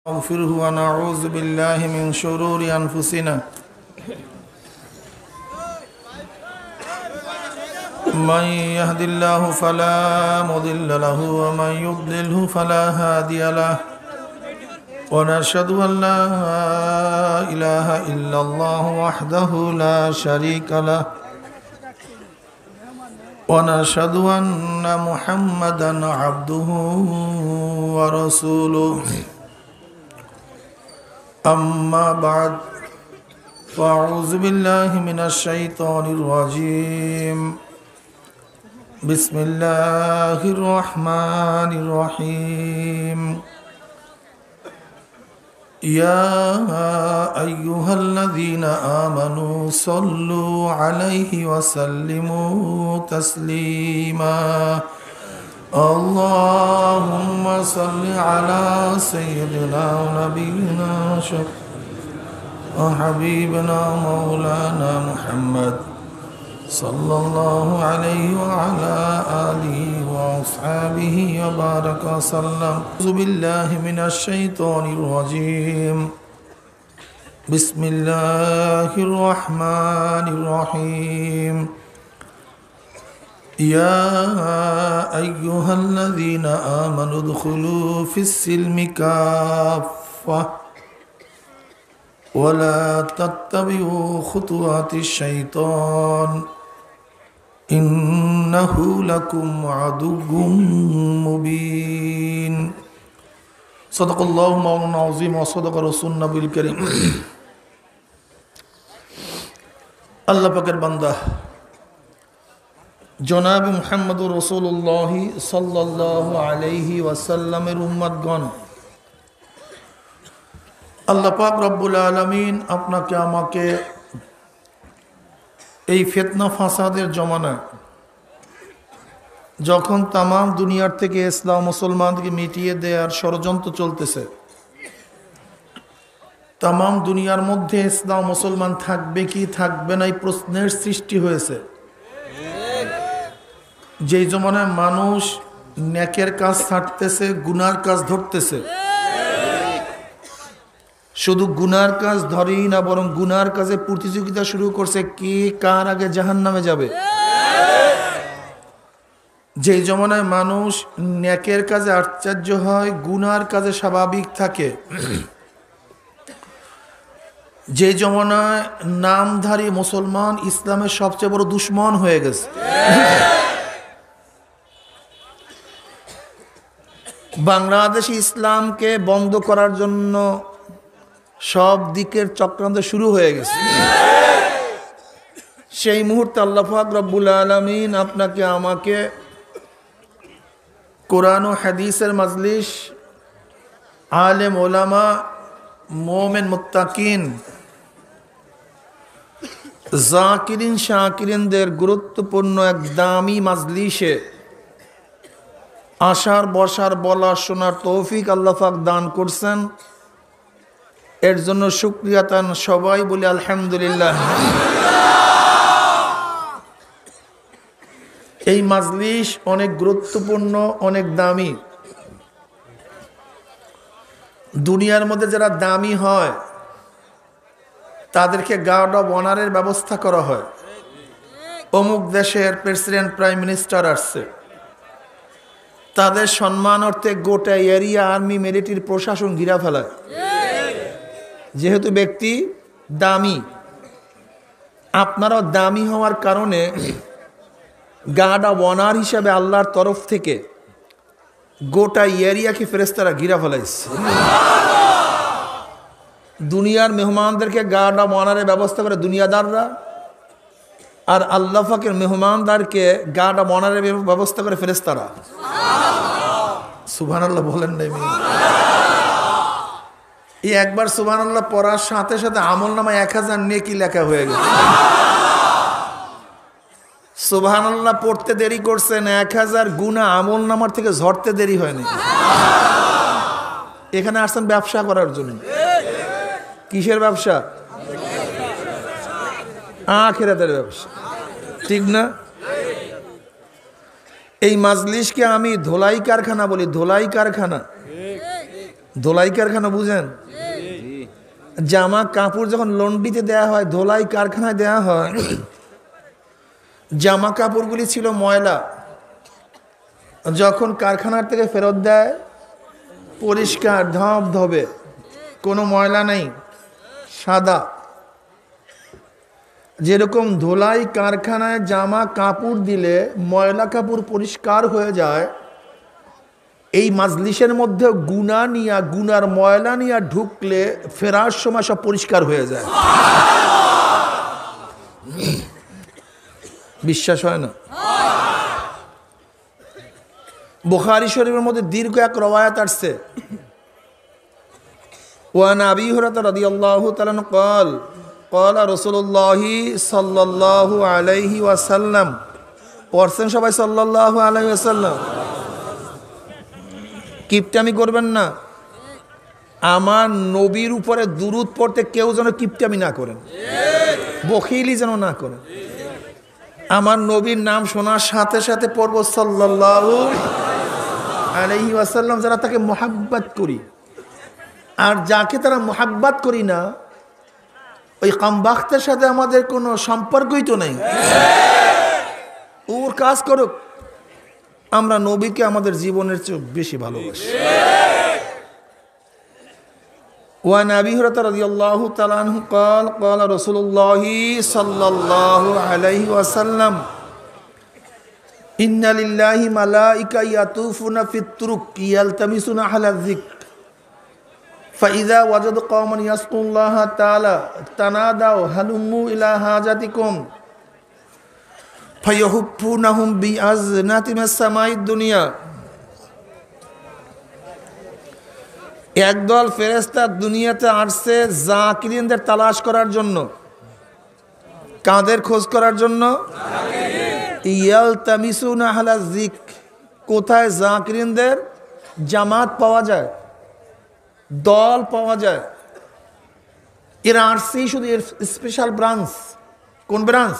نستغفره ونعوذ بالله من شرور أنفسنا من يهد الله فلا مضل له ومن يضلله فلا هادي له ونشهد أن لا إله إلا الله وحده لا شريك له ونشهد أن محمدا عبده ورسوله أما بعد فأعوذ بالله من الشيطان الرجيم بسم الله الرحمن الرحيم يا أيها الذين آمنوا صلوا عليه وسلموا تسليما اللهم صل على سيدنا ونبينا وحبيبنا مولانا محمد صلى الله عليه وعلى آله وأصحابه وبارك وسلم أعوذ بالله من الشيطان الرجيم بسم الله الرحمن الرحيم يا أيها الذين آمنوا ادخلوا في السلم كافة ولا تتبعوا خطوات الشيطان إنه لكم عدو مبين صدق الله مولانا العظيم وصدق رسول النبي الكريم আল্লাহ পাকের বান্দা জনাব মুহাম্মদুর রাসূলুল্লাহ সাল্লাল্লাহু আলাইহি ওয়াসাল্লামের উম্মতগণ, আল্লাহ পাক রব্বুল আলামিন আপনাকে আমাকে এই ফিতনা ফাসাদের জমানায় যখন তামাম দুনিয়ার থেকে ইসলাম মুসলমানকে মিটিয়ে দেওয়ার ষড়যন্ত্র চলতেছে, তামাম দুনিয়ার মধ্যে ইসলাম মুসলমান থাকবে কি থাকবে না এই প্রশ্নের সৃষ্টি হয়েছে। যেই জমানায় মানুষ নেকের কাজ ছাড়তেছে, গুনার কাজ ধরতেছে, শুধু গুনার কাজ ধরেই না বরং গুনার কাজে প্রতিযোগিতা শুরু করছে, কে কার আগে জাহান্নামে যাবে। যেই জমানায় মানুষ নেকের কাজে আশ্চর্য হয়, গুনার কাজে স্বাভাবিক থাকে, যে জমানায় নামধারী মুসলমান ইসলামের সবচেয়ে বড় দুশ্মন হয়ে গেছে। বাংলাদেশে ইসলামকে বন্ধ করার জন্য সব দিকের চক্রান্ত শুরু হয়ে গেছে। সেই মুহূর্তে আল্লাহ পাক রব্বুল আলামিন আপনাকে আমাকে কোরআন ও হাদিসের মাজলিস, আলেম ওলামা, মুমিন মুত্তাকিন, জাকিরিন শাকিরিনদের গুরুত্বপূর্ণ এক দামি মাজলিসে আসার বসার বলার শোনার তৌফিক আল্লাহ পাক দান করছেন। এর জন্য শুকরিয়া তান সবাই বলি আলহামদুলিল্লাহ। এই মাজলিস অনেক গুরুত্বপূর্ণ, অনেক দামি। দুনিয়ার মধ্যে যারা দামি হয় তাদেরকে গার্ড অব অনারের ব্যবস্থা করা হয়। অমুক দেশের প্রেসিডেন্ট, প্রাইম মিনিস্টার আসছে, তাদের সম্মানার্থে গোটা এরিয়া আর্মি মিলিটারি প্রশাসন ঘিরা ফেলায়। যেহেতু ব্যক্তি দামি, আপনারাও দামি হওয়ার কারণে গার্ড অব অনার হিসাবে আল্লাহর তরফ থেকে গোটা এরিয়াকে ফেরেশতারা ঘিরা ফেলাইছে। দুনিয়ার মেহমানদেরকে গার্ড অব অনারের ব্যবস্থা করে দুনিয়াদাররা, আর আল্লাহ পাকের মেহমানদারকে গার্ড অব অনারের ব্যবস্থা করে ফেরেশতারা। সুবহানাল্লাহ বলেন নাই? এই একবার সুবহানাল্লাহ পড়ার সাথে সাথে আমলনামায় 1000 নেকি লেখা হয়ে গেছে। সুবহানাল্লাহ পড়তে দেরি করছেন, 1000 গুনাহ আমলনামার থেকে ঝরতে দেরি হয়নি। এখানে আসছেন ব্যবসা করার জন্য। কিসের ব্যবসা? আখিরাতের ব্যবসা, ঠিক না? এই মাজলিসকে আমি ধোলাই কারখানা বলি, ধোলাই কারখানা। ধোলাই কারখানা বুঝেন? জামা কাপড় যখন লন্ড্রিতে দেয়া হয়, ধোলাই কারখানায় দেয়া হয়, জামা কাপড়গুলি ছিল ময়লা, যখন কারখানার থেকে ফেরত দেয় পরিষ্কার ধবধবে, কোনো ময়লা নেই, সাদা। যেরকম ধোলাই কারখানায় জামা কাপড় দিলে ময়লা কাপড় পরিষ্কার হয়ে যায়, এই মাজলিসের মধ্যে গুনাহ নিয়া, গুনার ময়লা নিয়া ঢুকলে ফেরার সময় সব পরিষ্কার হয়ে যায়। বিশ্বাস হয় না? বুখারী শরীফের মধ্যে দীর্ঘ এক রওয়ায়াত আসছে, ওয়ান আবি হুরায়রা রাদিয়াল্লাহু তাআলা قال قال رسول الله সাল্লাল্লাহু আলাইহি ওয়াসাল্লাম। পড়ছেন সবাই সাল্লাল্লাহু আলাইহি ওয়াসাল্লাম? কিপটামি করবেন না। আমার নবীর উপরে দুরূদ পড়তে কেউ যেন কিপটামি না করেন, বখিলি যেন না করেন। আমার নবীর নাম শোনার সাথে সাথে পড়ব সাল্লাল্লাহু আলাইহি ওয়াসাল্লাম, যারা তাকে মুহাব্বত করি। আর যাকে তারা মুহাব্বত করি না, ওই কামবাখতের সাথে আমাদের কোনো সম্পর্কই তো নেই। ওর কাজ করুক, আমরা নবীকে আমাদের জীবনের চেয়ে বেশি ভালোবাসি। ওয়ান আবি হুরায়রা রাদিয়াল্লাহু তাআলা আনহু قال قال رسول الله صلى الله عليه وسلم إن لله ملائكة يطوفون في الطرق يلتمسون أهل الذكر فإذا وجدوا قوما يذكرون الله تعالى تنادوا هلموا إلى حاجتكم فيحفونهم بأذنات من السماء الدنيا। একদল ফেরেশতা দুনিয়াতে আসছে জাকিরিনদের তালাশ করার জন্য। কাদের খোঁজ করার জন্য? ইয়ালতামিসুনা আহলা যিকর, কোথায় জাকিরিনদের জামাত পাওয়া যায়, দল পাওয়া যায়। এরা আসছে শুধু স্পেশাল ব্রাঞ্চ। কোন ব্রাঞ্চ?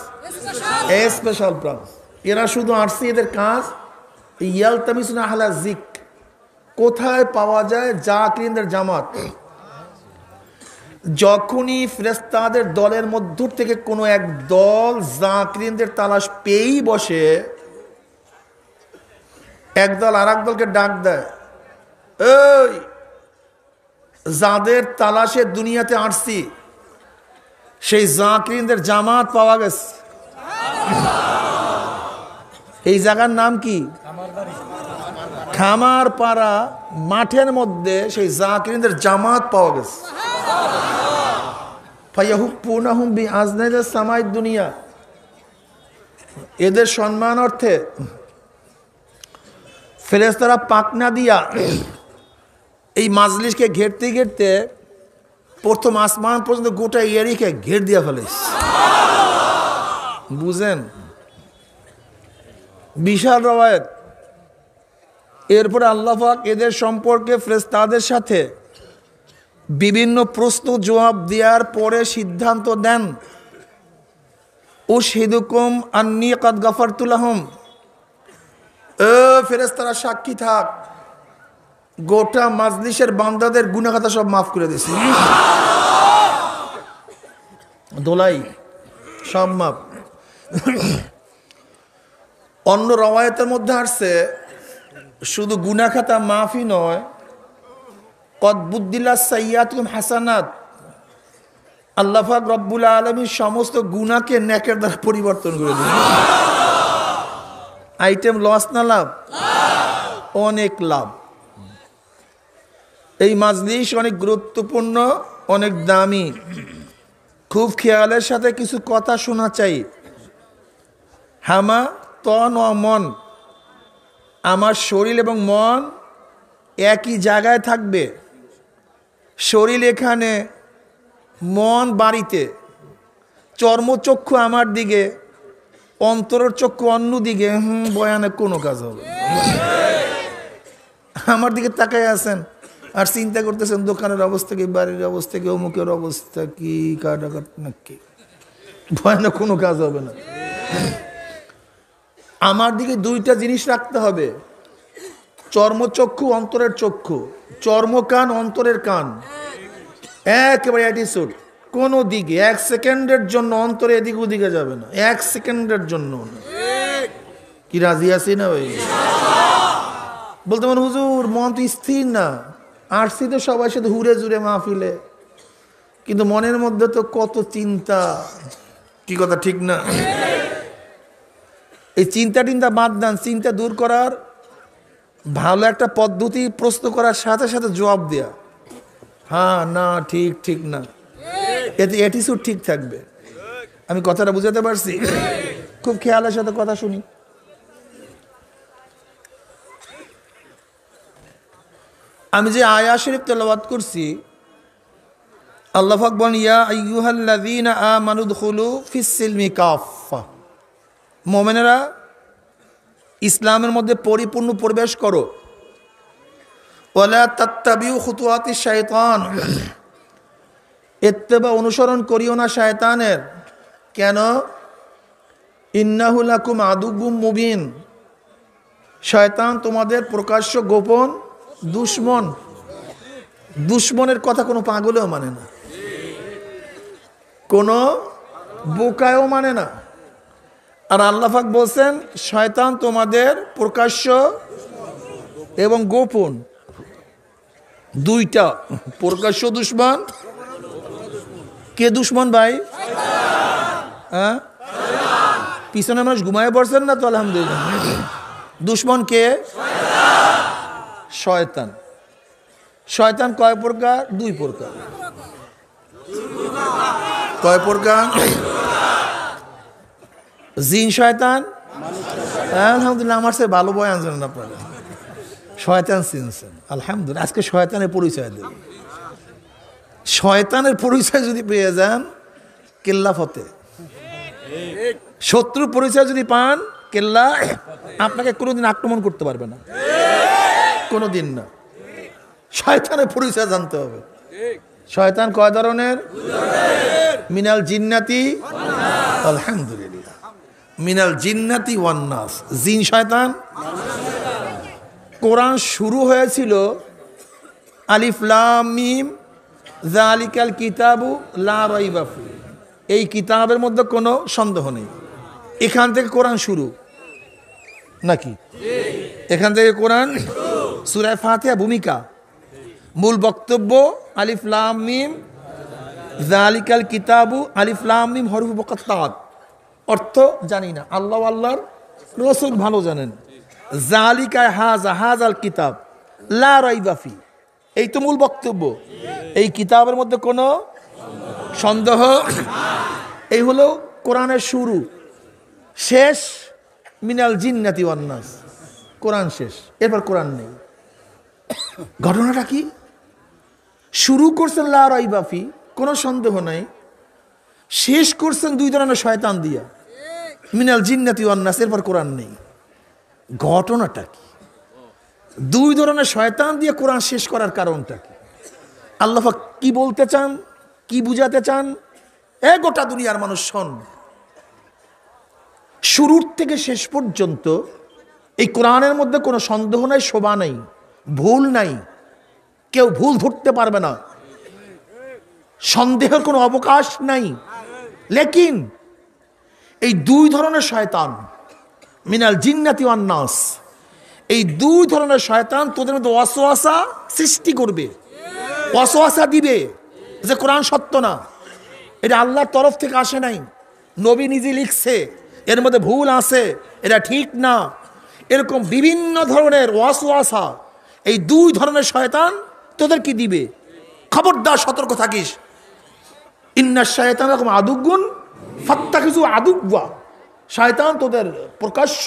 Special branch. এরা শুধু আসছে, এদের কাজ ইয়ালতামিসুনা আহলা যিকর, কোথায় পাওয়া যায় জাকিরিনদের জামাত। যখনই ফেরেশতাদের দলের মধ্য থেকে কোনো এক দল জাকিরিনদের তালাশ পেয়েই বসে, একদল আর এক দলকে ডাক দেয়, এই যাদের তালাশে দুনিয়াতে আসছি সেই জাকিরিনদের জামাত পাওয়া গেছে। এই জায়গার নাম কি? খামারপাড়া মাঠের মধ্যে সেই জাকিরিনদের জামাত পাওয়া গেছে। ফায়াহুফুনাহুম বিআজনাতিস সামাইদ দুনিয়া, এদের সম্মান অর্থে ফেরেশতারা পাকনা দিয়া এই মাজলিসকে ঘেরতে ঘেরতে প্রথম আসমান পর্যন্ত গোটা এরিয়াকে ঘের দিয়া ফেলেছে। বুঝেন? বিশাল রওয়ায়াত। এরপরে আল্লাহ পাক এদের সম্পর্কে ফেরেশতাদের সাথে বিভিন্ন প্রশ্ন জবাব দেওয়ার পরে সিদ্ধান্ত দেন, উশহিদুকুম আন্নী কাদ গাফারতু লাহুম, ফেরেশতারা সাক্ষী থাক, গোটা মাজলিসের বান্দাদের গুনাহ খাতা সব মাফ করে দিয়েছি। দোলাই সব মাফ। অন্য রওয়ায়াতের মধ্যে আসছে শুধু গুনাহ খাতা মাফই নয়, কদ বুদ্দিল্লাহ সাইয়াতুম হাসানাত, আল্লাহ পাক রব্বুল আলামিন সমস্ত গুনাহকে নেকের দ্বারা পরিবর্তন করে দিন। আইটেম লস না লাভ? অনেক লাভ। এই মাজলিস অনেক গুরুত্বপূর্ণ, অনেক দামি। খুব খেয়ালের সাথে কিছু কথা শোনা চাই। হামা তন ও মন, আমার শরীর এবং মন একই জায়গায় থাকবে। শরীর এখানে, মন বাড়িতে। চর্মচক্ষু আমার দিকে, অন্তরের চক্ষু অন্য দিকে। বয়ানে কোনো কাজ হবে। আমার দিকে তাকাই আছেন আর চিন্তা করতেছেন দোকানের অবস্থা কি, বাড়ির অবস্থা কি, অমুকের অবস্থা কি, কাটাকাট নাকি, বয়ানে কোনো কাজ হবে না। আমার দিকে দুইটা জিনিস রাখতে হবে, চর্মচক্ষু অন্তরের চক্ষু, চর্মকান অন্তরের কান, একেবারে অ্যাটিটিউড। কোনো দিকে 1 সেকেন্ডের জন্য অন্তরে এদিক ওদিকে যাবে না, 1 সেকেন্ডের জন্য। কি রাজি আছি না ভাই? বলতে পারেন হুজুর মন তো স্থির না, আসছি তো সবাই সাথে হুড়ে জুড়ে মাহফিলে, কিন্তু মনের মধ্যে তো কত চিন্তা। কি কথা ঠিক না? এই চিন্তা টিন্তা বাদ দেন, চিন্তা দূর করার ভালো একটা পদ্ধতি প্রশ্ন করার সাথে সাথে জবাব দেয়া, হ্যাঁ না ঠিক, ঠিক না, এতে অ্যাটিটিউড ঠিক থাকবে। আমি কথাটা বুঝাতে পারছি? খুব খেয়ালের সাথে কথা শুনি। আমি যে আয়াত শরীফ তেলাওয়াত করছি, আল্লাহ পাক বলেন ইয়া আইয়ুহাল্লাযীনা আমানু দুখুলু ফিস-সিলমি কাফা, মুমিনেরা ইসলামের মধ্যে পরিপূর্ণ প্রবেশ করো। ওয়ালা তাত্তাবিউ খুতুওয়াতিশ শাইতান, ইত্তেবা অনুসরণ করিও না শয়তানের। কেন? ইন্নাহু লাকুম আদুউম মুবিন, শয়তান তোমাদের প্রকাশ্য গোপন দুশমন। দুশমনের কথা কোনো পাগলেও মানে না, কোনো বোকায়ও মানে না। আর আল্লাহ পাক বলছেন শয়তান তোমাদের প্রকাশ্য এবং গোপন দুইটা। প্রকাশ্য দুশমন, কে দুশমন ভাই? হ্যাঁ, পিছনে মানুষ ঘুমায় পড়ছেন না তো? আলহামদুলিল্লাহ। দুশমন কে? শয়তান। শয়তান কয় প্রকার? 2 প্রকার। কয় প্রকার? জিন শয়তান, আলহামদুলিল্লাহ আমার সে ভালো বয়ান জানেন আপনারা, শয়তান চিনছেন আলহামদুলিল্লাহ। আজকে শয়তানের পরিচয় দেব। শয়তানের পরিচয় যদি পেয়ে যান কেল্লা ফতে, শত্রুর পরিচয় যদি পান কেল্লা আপনাকে কোনোদিন আক্রমণ করতে পারবে না, কোনোদিন না। শয়তানের পরিচয় জানতে হবে। শয়তান কয় ধরনের? মিনাল জিন্নাতি, আলহামদুলিল্লাহ, মিনাল জিন্নাতি ওয়ান নাস, জিন শয়তান। কোরআন শুরু হয়েছিল আলিফ লাম মিম যালিকাল কিতাবু লা রাইবা ফি, এই কিতাবের মধ্যে কোনো সন্দেহ নেই। এখান থেকে কোরআন শুরু নাকি? এখান থেকে কোরআন। সূরা ফাতিহা ভূমিকা, মূল বক্তব্য আলিফ লাম মিম যালিকাল কিতাবু, আলিফ লাম মিম হরফ মুকাত্তাআত, অর্থ জানি না, আল্লাহ আল্লাহর রাসূল ভালো জানেন। যালিকা হাযা, হাযাল কিতাব, লা রাইবা ফি, এই তো মূল বক্তব্য। এই কিতাবের মধ্যে কোনো সন্দেহ, এই হলো কোরআনের শুরু। শেষ মিনাল জিন্নাতি ওয়ান নাস, কোরআন শেষ, এরপর কোরআন নেই। ঘটনাটা কি? শুরু করছেন লা রাইবা ফি, কোনো সন্দেহ নাই, শেষ করছেন 2 ধরনের শয়তান দিয়া, মিনাল জিন্নাতি ওয়ান নাস, এরপর কোরআন নেই। ঘটনাটা কি? 2 ধরনের শয়তান দিয়ে কোরআন শেষ করার কারণটা কি? আল্লাহ পাক কি বলতে চান, কি বুঝাতে চান? গোটা দুনিয়ার মানুষ শোন, শুরুর থেকে শেষ পর্যন্ত এই কোরআনের মধ্যে কোনো সন্দেহ নাই, শোভা নাই, ভুল নাই, কেউ ভুল ধরতে পারবে না, সন্দেহের কোনো অবকাশ নাই। লেকিন এই 2 ধরনের শয়তান মিনাল জিন্নাতি ওয়ান নাস, এই 2 ধরনের শয়তান তোদের মধ্যে ওয়াসওয়াসা সৃষ্টি করবে, ওয়াসওয়াসা দিবে যে কোরআন সত্য না, এটা আল্লাহর তরফ থেকে আসে নাই, নবী নিজে লিখছে, এর মধ্যে ভুল আছে, এটা ঠিক না, এরকম বিভিন্ন ধরনের ওয়াসওয়াসা এই 2 ধরনের শয়তান তোদের কি দিবে। খবরদার, সতর্ক থাকিস। ইন্নাশ শায়তানা লাকুম আদুউন ফাত্তাখিযু আদুওয়া, শয়তান তোদের প্রকাশ্য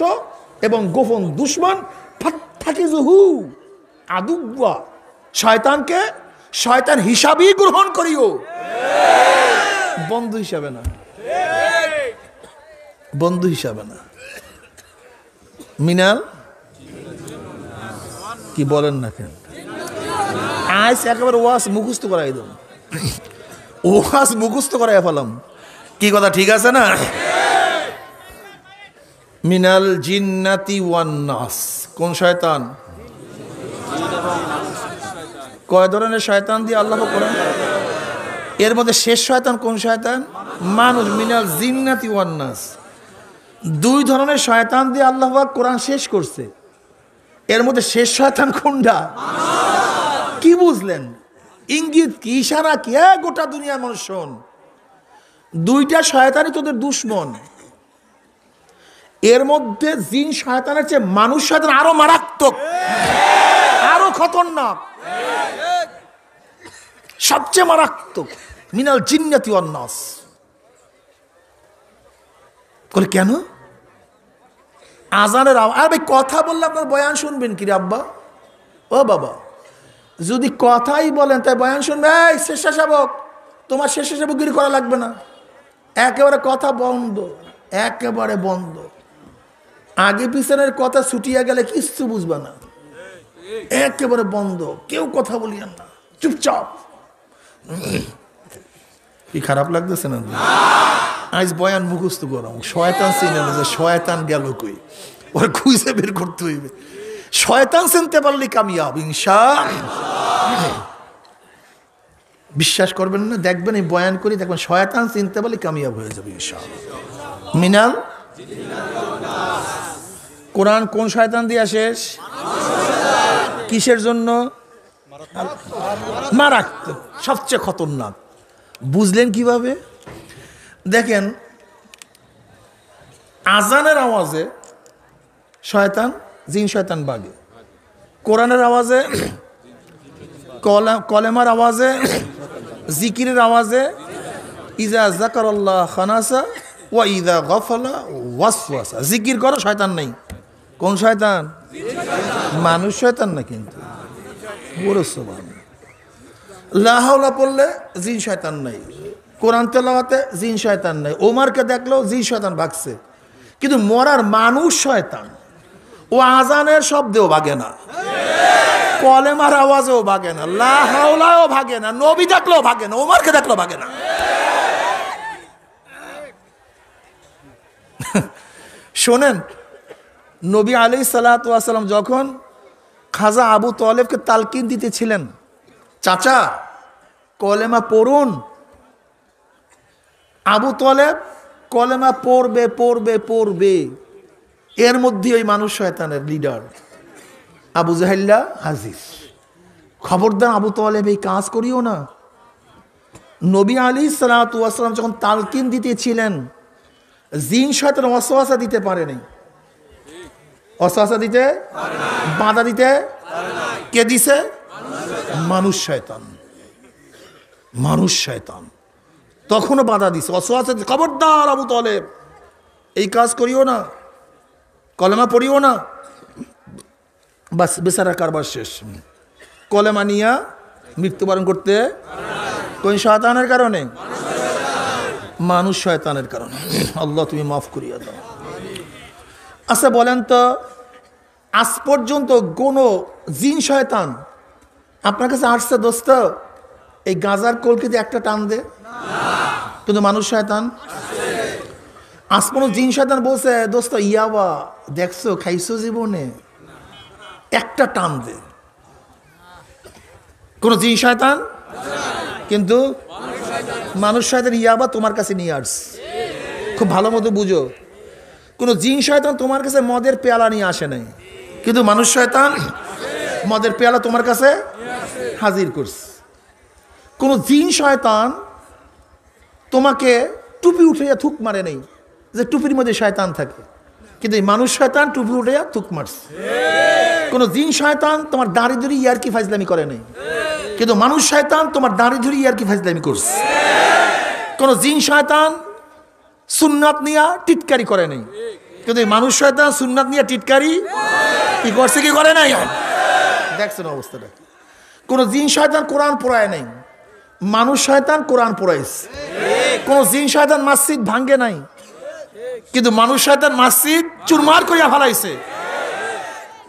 এবং গোপন দুশমন। ফাত্তাখিযুহু আদুওয়া, শয়তানকে শয়তান হিসাবেই গ্রহণ করিও, বন্ধু হিসাবে না, বন্ধু হিসাবে না। মিনাল কি বলেন না কেন? আজ একেবারে ওয়াজ মুখস্থ করাই দেব, ওয়াজ মুখস্থ করাই ফেলাম। কি কথা ঠিক আছে না? মিনাল জিন্নাতি ওয়ান নাস, কোন শয়তান? কয় ধরনের শয়তান দিয়ে আল্লাহ কোরআন? এর মধ্যে শেষ শয়তান কোন শয়তান? মানুষ, মিনাল জিন্নাতি ওয়ান নাস। দুই ধরনের শয়তান দিয়ে আল্লাহ কোরআন শেষ করছে। এর মধ্যে শেষ শয়তান কোনটা? কি বুঝলেন? ইঙ্গিত কি, ইশারা কি? গোটা দুনিয়ার মানুষ শোন, দুইটা শয়তানই তোদের দুশ্মন। এর মধ্যে জিন শয়তানের চেয়ে মানুষ শয়তান আরো মারাত্মক, আরো খতরনাক, সবচেয়ে মারাত্মক। মিনাল জিন্নাতি ওয়ান নাস। বলে কেন? আজানের আওয়াজ। আর ভাই কথা বললে আপনার বয়ান শুনবেন কি রে আব্বা? ও বাবা, যদি কথাই বলেন তাই বয়ান শুনবে? এই স্বেচ্ছাসেবক, তোমার স্বেচ্ছাসেবকগিরি করা লাগবে না। একেবারে কথা বন্ধ, একেবারে বন্ধ। আগে পিছনের কথা ছুটিয়া গেলে কিচ্ছু বুঝবে না। একেবারে বন্ধ, কেউ কথা বলিয়েন না, চুপচাপ। কি খারাপ লাগতেছে না? আজ বয়ান মুখস্থ করাম। শয়তান চিনে না যে শয়তান গেল কই, ওর খুঁজে বের করতে হইবে। শয়তান চিনতে পারলে কামিয়াব ইনশাআল্লাহ। বিশ্বাস করবেন না, দেখবেন এই বয়ান করি, দেখবেন শয়তান চিনতে পারলে কামিয়াব হয়ে যাবে ইনশাআল্লাহ। মিনাল কোরআন কোন শয়তান দিয়া শেষ? কিসের জন্য? মারাত্মক, সবচেয়ে খতরনাক। বুঝলেন কিভাবে? দেখেন, আজানের আওয়াজে শয়তান, জিন শয়তান বাগে। কোরআনের আওয়াজে, কলেমার আওয়াজে, জিকিরের আওয়াজে, ইজা যাকারাল্লাহ খানাসা ওয়া ইজা গাফালা ওয়াসওয়াসা। জিকির করো, শয়তান নেই। কোন শয়তান? মানুষ শয়তান না, কিন্তু লা হাওলা পড়লে জিন শয়তান নাই, কোরআন তেলাওয়াতে জিন শয়তান নাই, ওমরকে দেখলেও জিন শয়তান ভাগছে। কিন্তু মরার মানুষ শয়তান। ও আজানের শব্দেও ভাগে না, কলেমার আওয়াজেও ভাগে না, লা হাওলাও ভাগে না, নবী দেখলেও ভাগে না, ওমরকে দেখলেও ভাগে না। শোনেন, নবী আলাইহিস সালাতু ওয়াস সালাম যখন খাজা আবু তালেবকে তালকিন দিতেছিলেন, চাচা কলেমা পড়ুন, আবু তালেব কলেমা পড়বে পড়বে পড়বে। এর মধ্যে ওই মানুষ শয়তানের লিডার আবু জাহেল্লা হাজির। খবরদার আবু তালেব, এই কাজ করিও না। নবী আলাইহিস সালাতু ওয়াস সালাম যখন তালকিন দিতেছিলেন, জিন শয়তান ওয়াসওয়াসা দিতে পারে নাই। ওয়াসওয়াসা দিতে, বাধা দিতে কে দিছে? মানুষ শয়তান। মানুষ শয়তান তখনও বাধা দিছে, ওয়াসওয়াসা। খবরদার আবু তালেব, এই কাজ করিও না, কলেমা পড়িও না। বাস, বেচারা কারবার শেষ। কলেমা নিয়া মৃত্যুবরণ করতে কোন শয়তানের কারণে? মানুষ শয়তানের কারণে। আল্লাহ তুমি মাফ করিয়া দাও। আচ্ছা বলেন তো, আজ পর্যন্ত কোনো জিন শয়তান আপনার কাছে আসছে দোস্ত এই গাজার কলকিতে একটা টান দে? কিন্তু মানুষ শয়তান আজ পর্যন্ত জিন শয়তান বলছে, দোস্ত ইয়াবা দেখছো, খাইছো জীবনে, একটা টান দে? কোন জিন শয়তান? কিন্তু মানুষ শয়তান ইয়াবা তোমার কাছে নিয়ে আসছে। খুব ভালো মতো বুঝো, কোন জিন শয়তান তোমার কাছে মদের পেয়ালা নিয়ে আসে নাই, কিন্তু মানুষ শয়তান মদের পেয়ালা তোমার কাছে হাজির করছে। কোন জিন শয়তান তোমাকে টুপি উঠাইয়া থুক মারে নাই, যে টুপির মধ্যে শয়তান থাকে, কিন্তু এই মানুষ শয়তান টুপি উঠাইয়া থুক মারছে। কোন জিন শয়তান তোমার দাড়ি ধরে ইয়ারকি ফাজলামি করে নাই, কিন্তু মানুষ শয়তান তোমার দাড়ি ধরে ইয়ারকি ফাজলামি করছে। কোন জিন শয়তান সুন্নাত নিয়া টিটকারি করে নাই, কিন্তু এই মানুষ শয়তান সুন্নাত নিয়া টিটকারি কি করছে, কি করে নাই? দেখছেন অবস্থাটা? কোন জিন শয়তান কোরআন পড়ায় নাই, মানুষ শয়তান কোরআন পড়াইছে। কোন জিন শয়তান মসজিদ ভাঙ্গে নাই, কিন্তু মানুষ শয়তান মসজিদ চুরমার করিয়া ফেলাইছে।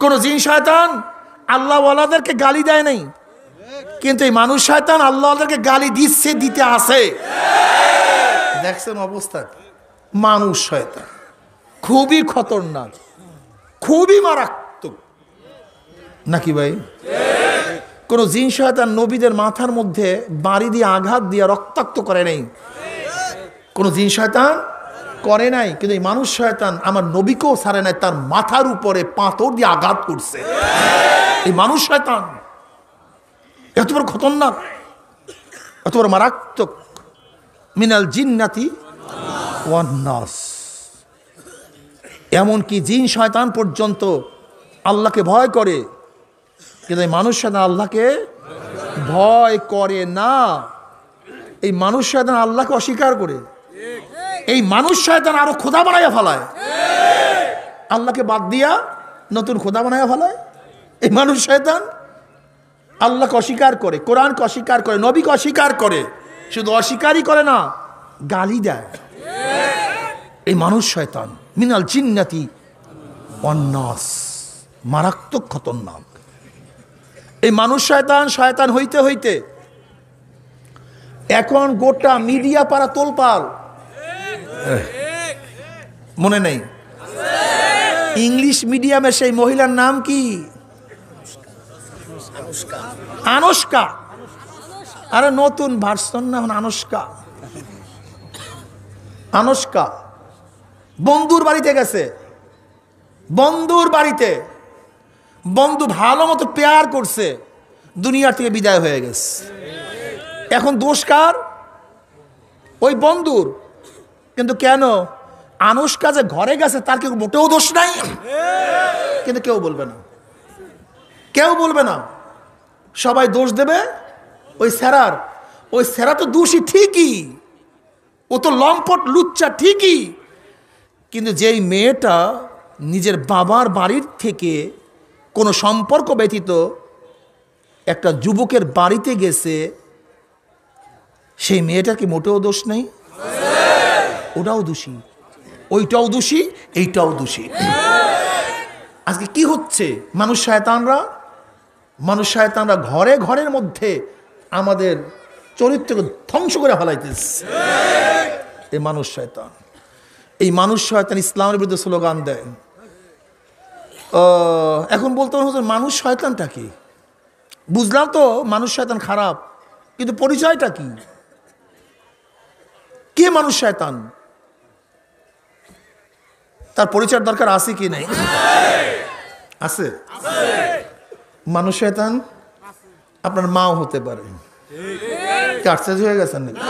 কোন জিন শয়তান আল্লাহ ওয়ালাদেরকে গালি দেয় নাই, কিন্তু এই মানুষ শয়তান আল্লাহ ওয়ালাদেরকে গালি দিচ্ছে, দিতে আসে। দেখছেন অবস্থা? মানুষ শয়তান খুবই খতরনাক, খুবই মারাত্মক, নাকি ভাই? কোন জিন শয়তান নবীদের মাথার মধ্যে বাড়ি দিয়ে আঘাত দিয়ে রক্তাক্ত করে নাই, কোন জিন শয়তান করে নাই। কিন্তু এই মানুষ শয়তান আমার নবীকেও ছাড়ে নাই, তার মাথার উপরে পাথর দিয়ে আঘাত করছে। এই মানুষ শয়তান এত বড় খতরনাক, এত বড় মারাত্মক। মিনাল জিন্নাতি ওয়ান নাস, এমনকি জিন শয়তান পর্যন্ত আল্লাহকে ভয় করে, কিন্তু এই মানুষ শয়তান আল্লাহকে ভয় করে না। এই মানুষ শয়তান আল্লাহকে অস্বীকার করে। এই মানুষ শয়তান আরো খোদা বানাইয়া ফেলায়, আল্লাহকে বাদ দিয়া নতুন খোদা বানাইয়া ফেলায়। এই মানুষ শয়তান আল্লাহকে অস্বীকার করে, কোরআনকে অস্বীকার করে, নবীকে অস্বীকার করে। শুধু অস্বীকারই করে না, গালি দেয়। এই মানুষ শয়তান মিনাল জিন্নাতি ওয়ান নাস, মারাত্মক খতরনাক। এই মানুষ শয়তান শয়তান হইতে হইতে এখন গোটা মিডিয়া পাড়া তোলপাল। মনে নেই ইংলিশ মিডিয়ামে সেই মহিলার নাম কি? আনুষ্কা। আরে নতুন ভার্সন না, আনুষ্কা। আনুষ্কা বন্ধুর বাড়িতে গেছে, বন্ধুর বাড়িতে বন্ধু ভালো মতো পেয়ার করছে, দুনিয়ার থেকে বিদায় হয়ে গেছে। এখন দোষ কার? ওই বন্ধুর। কিন্তু কেন? আনুষ্কা যে ঘরে গেছে তার কি মোটেও দোষ নাই? কিন্তু কেউ বলবে না, কেউ বলবে না। সবাই দোষ দেবে ওই স্যারার। ওই স্যারা তো দোষী ঠিকই, ও তো লম্পট লুচ্চা ঠিকই, কিন্তু যেই মেয়েটা নিজের বাবার বাড়ির থেকে কোনো সম্পর্ক ব্যতীত একটা যুবকের বাড়িতে গেছে, সেই মেয়েটার কি মোটেও দোষ নেই? ওটাও দোষী, ওইটাও দোষী, এইটাও দোষী। আজকে কি হচ্ছে? মানুষ শয়তানরা ঘরে ঘরের মধ্যে আমাদের চরিত্রকে ধ্বংস করে ফেলাইতেছে। এই মানুষ শয়তান, এই মানুষ শয়তান ইসলামের বিরুদ্ধে স্লোগান দেয়। এখন বলতে হবে মানুষ শয়তানটা কি? বুঝলাম তো মানুষ শয়তান খারাপ, কিন্তু পরিচয়টা কি? কে মানুষ শয়তান? তার পরিচয় দরকার আছে কি নাই? আছে। মানুষ শয়তান আপনার মাও হতে পারে, কাটসাজ হয়ে গেছেন নাকি?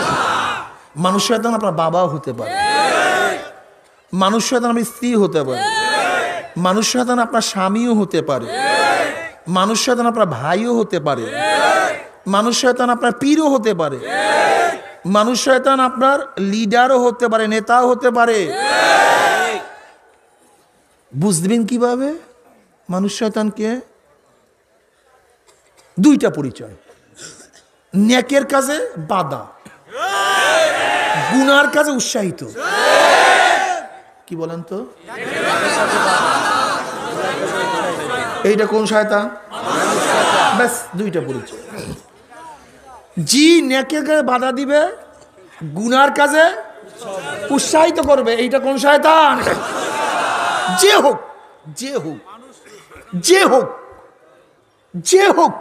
মানুষ শয়তান আপনার বাবাও হতে পারে, মানুষ শয়তান আপনার স্ত্রী হতে পারে, মানুষ শয়তান আপনার স্বামীও হতে পারে, মানুষ শয়তান আপনার ভাইও হতে পারে, মানুষ শয়তান আপনার পীরও হতে পারে, মানুষ শয়তান আপনার লিডারও হতে পারে, নেতাও হতে পারে। বুঝবেন কিভাবে মানুষ শয়তানকে? দুইটা পরিচয়। নেকের কাজে বাধা, গুনার কাজে উৎসাহিত। কি বলেন তো? এইটা কোন শয়তান? ব্যাস দুইটা পরিচয়। জি নেকের কাজে বাধা দিবে, গুনার কাজে উৎসাহিত করবে, এইটা কোন শয়তান? যে হোক, যে হোক, যে হোক, যে হোক।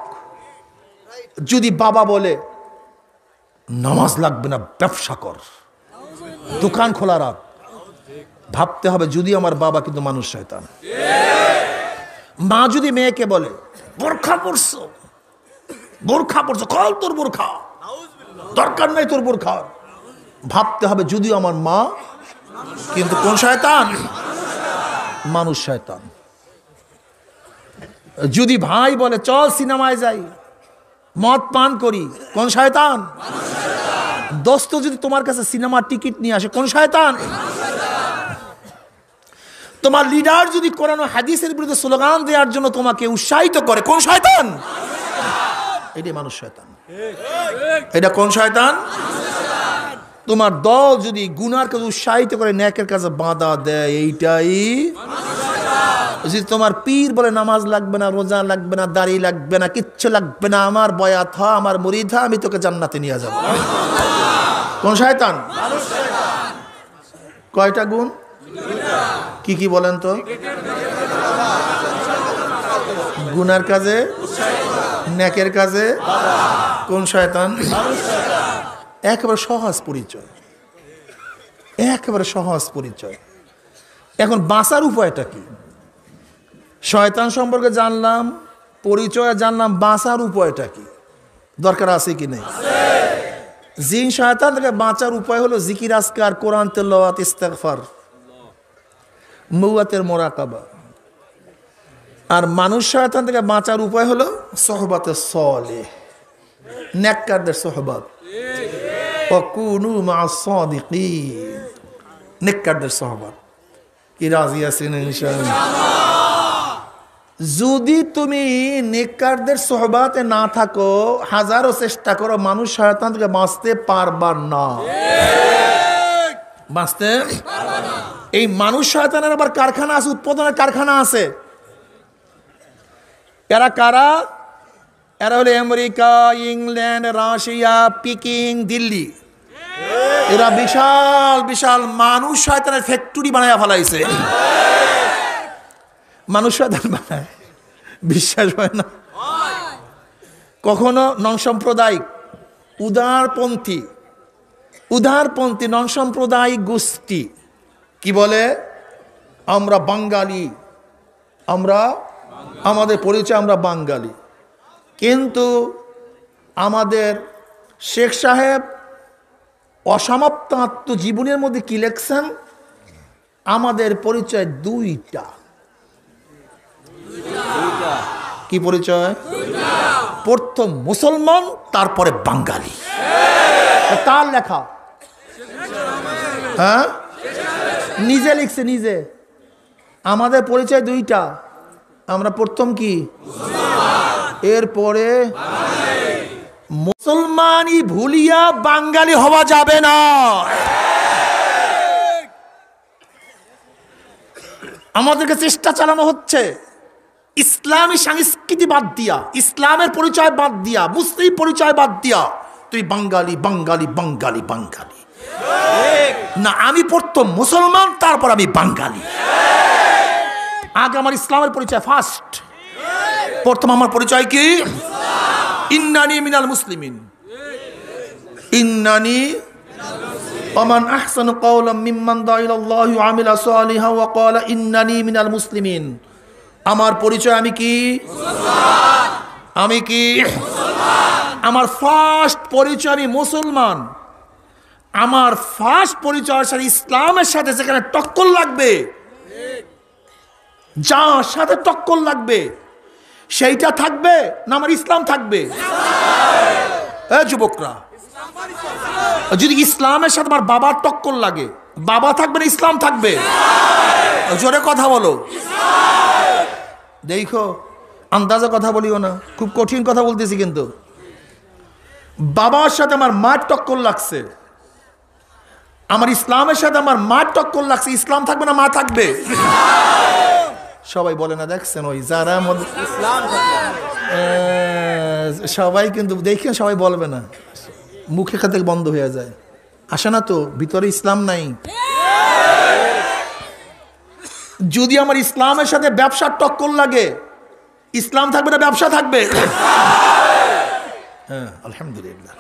যদি বাবা বলে নামাজ লাগবে না, ব্যবসা কর, দোকান খোলা রাখ, ভাবতে হবে যদি আমার বাবা কিন্তু মানুষ শয়তান। মা যদি মেয়েকে বলে বোরখা পরছো, বোরখা পরছো, কল তোর বোরখা, দরকার নাই তোর বোরখা, ভাবতে হবে যদিও আমার মা কিন্তু কোন শয়তান? মানুষ শয়তান। যদি ভাই বলে চল সিনেমায় যাই, মদ পান করি, কোন শয়তান? দোস্ত যদি তোমার কাছে সিনেমার টিকিট নিয়ে আসে, কোন শয়তান? তোমার লিডার যদি কোরআন ও হাদিসের বিরুদ্ধে স্লোগান দেওয়ার জন্য তোমাকে উৎসাহিত করে, কোন শয়তান? এটাই মানুষ শয়তান। এটা কোন শয়তান? তোমার দল যদি গুনার কাজে উৎসাহিত করে, নেকের কাজে বাধা দেয়, এইটাই। যদি তোমার পীর বলে নামাজ লাগবে না, রোজা লাগবে না, দাড়ি লাগবে না, কিচ্ছু লাগবে না, আমার বয়াত হ, আমার মুরিদ হ, আমি তোকে জান্নাতে নিয়ে যাব, কোন শয়তান? কয়টা গুণ? কি কি বলেন তো? গুনার কাজে নেকের কাজে কোন শয়তান? একেবারে সহজ পরিচয়, একেবারে সহজ পরিচয়। এখন বাঁচার উপায়টা কি? শয়তান সম্পর্কে জানলাম, পরিচয় জানলাম, বাঁচার উপায়টা কি? দরকার আছে কি নেই? জিন শয়তান থেকে বাঁচার উপায় হলো জিকির আজকার, কোরআন তেলাওয়াত, ইস্তেগফার, মুওয়াতের মুরাকাবা। আর মানুষ শয়তান থেকে বাঁচার উপায় হলো সোহবাতে সালেহ, নেককারদের সোহবত। ওয়াকুনু মা'আস সাদিকিন, নেককারদের সোহবত। কি রাজি আছেন ইনশাআল্লাহ? যদি তুমি নেককারদের সোহবাতে না থাকো, হাজারো চেষ্টা করো, মানুষ শয়তান থেকে বাঁচতে পারবা না, বাঁচতে পারবা না। এই মানুষ শয়তানের আবার কারখানা আছে, উৎপাদনের কারখানা আছে। এরা কারা? এরা হলো America, England, Russia, Peking, Delhi. এরা বিশাল বিশাল মানুষ শয়তানের ফ্যাক্টরি বানায়া ফেলাইছে। মানুষ শয়তান বানায়, বিশ্বাস হয় না? কখনো নন সাম্প্রদায়িক, উদারপন্থী, উদারপন্থী নন সাম্প্রদায়িক গোষ্ঠী কি বলে? আমরা বাঙালি, আমরা, আমাদের পরিচয় আমরা বাঙালি। কিন্তু আমাদের শেখ সাহেব অসমাপ্ত আত্মজীবনের মধ্যে কি লেখছেন? আমাদের পরিচয় দুইটা। কি পরিচয়? প্রথম মুসলমান, তারপরে বাঙালি। তার লেখা, হ্যাঁ, নিজে লিখছে, নিজে। আমাদের পরিচয় দুইটা, আমরা প্রথম কি, এরপরে মুসলমানই ভুলিয়া বাঙালি হওয়া যাবে না। আমাদেরকে চেষ্টা চালানো হচ্ছে ইসলামী সংস্কৃতি বাদ দিয়া, ইসলামের পরিচয় বাদ দিয়া, মুসলিম পরিচয় বাদ দিয়া তুই বাঙালি বাঙালি বাঙালি বাঙালি না। আমি প্রথম মুসলমান, তারপর আমি বাঙালি। আগে আমার ইসলামের পরিচয় ফার্স্ট, প্রথম আমার পরিচয় কি? ইন্নানি মিনাল মুসলিমিন, ইন্নানি ওমান আহসানু কাওলাম মিম্মান দা ইলাল্লাহি ওয়া আমিলা সালিহান ওয়া ক্বালা ইন্নানি মিনাল মুসলিমিন। আমার পরিচয় আমি কি? মুসলমান। আমি কি? মুসলমান। আমার ফার্স্ট পরিচয় আমি মুসলমান। আমার ফার্স্ট পরিচয়ের সাথে ইসলামের সাথে যেখানে টক্কর লাগবে, যার সাথে টক্কর লাগবে সেইটা থাকবে না আমার ইসলাম থাকবে? যুবকরা, যদি ইসলামের সাথে আমার বাবার টক্কর লাগে, বাবা থাকবে না ইসলাম থাকবে? জোরে কথা বলো। দেখো, আন্দাজে কথা বলিও না, খুব কঠিন কথা বলতেছি। কিন্তু বাবার সাথে আমার মার টক্কর লাগছে, আমার ইসলামের সাথে আমার মার টক্কর লাগছে, ইসলাম থাকবে না মা থাকবে? সবাই বলে না, দেখছেন ওই যারা সবাই কিন্তু দেখেন, সবাই বলবে না, মুখে খাতে বন্ধ হয়ে যায়, আসে না তো, ভিতরে ইসলাম নাই। যদি আমার ইসলামের সাথে ব্যবসার টক্কর লাগে, ইসলাম থাকবে না ব্যবসা থাকবে? হ্যাঁ, আলহামদুলিল্লাহ,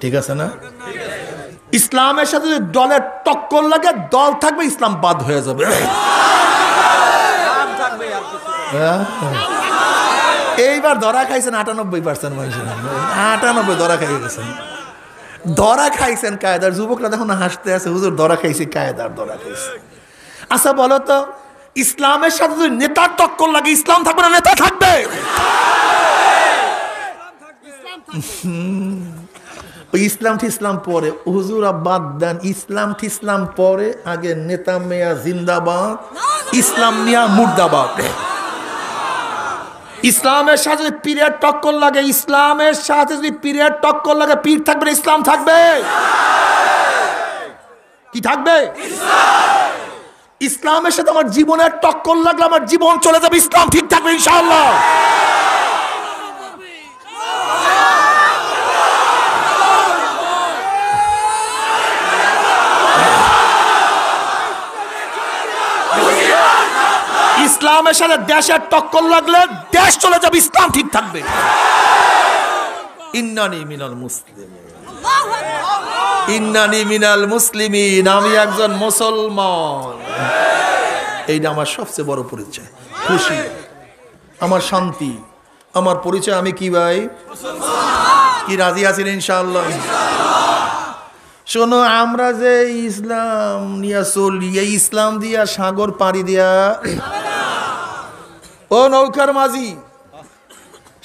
ঠিক আছে না? ইসলামের সাথে যদি দলের টক্কর লাগে, দল থাকবে, ইসলাম বাদ হয়ে যাবে। এইবার ধরা খাইছেন 98% মানুষ, 98 ধরা খাই গেছেন, ধরা খাইছেন কায়দার। যুবকরা দেখো না হাসতে আছে, হুজুর ধরা খাইছে কায়দার, ধরা খাইছে। আচ্ছা বলো তো, ইসলামের সাথে যদি নেতার টক্কর লাগে, ইসলাম থাকবে না নেতা থাকবে? ইসলাম ঠিসলাম পরে, হুজুর বাদ দেন, ইসলাম ঠিসলাম পরে, আগে নেতা মেয়া জিন্দাবাদ, ইসলাম মিয়া মুর্দাবাদ। ইসলামের সাথে যদি পীরের টক্কর লাগে, ইসলামের সাথে যদি পীরের টক্কর লাগে, পীর থাকবে না ইসলাম থাকবে? কি থাকবে? ইসলামের সাথে আমার জীবনের টক্কর লাগলে আমার জীবন চলে যাবে, ইসলাম ঠিক থাকবে ইনশাআল্লাহ। ইসলাম ইসলামের সাথে দেশের টক্কর লাগলে দেশ চলে যাবে, ইসলাম ঠিক থাকবে। ইন্নানি মিনাল মুসলিমিন, ইন্নানি মিনাল মুসলিমিন, আমি একজন মুসলমান। এইটা আমার সবচেয়ে বড় পরিচয়, খুশি, আমার শান্তি, আমার পরিচয়। আমি কি ভাই? কি রাজি আছেন ইনশাআল্লাহ? শোনো, আমরা যে ইসলাম নিয়ে চলি, এই ইসলাম দিয়া সাগর পাড়ি দিয়া, ও নৌকার মাঝি,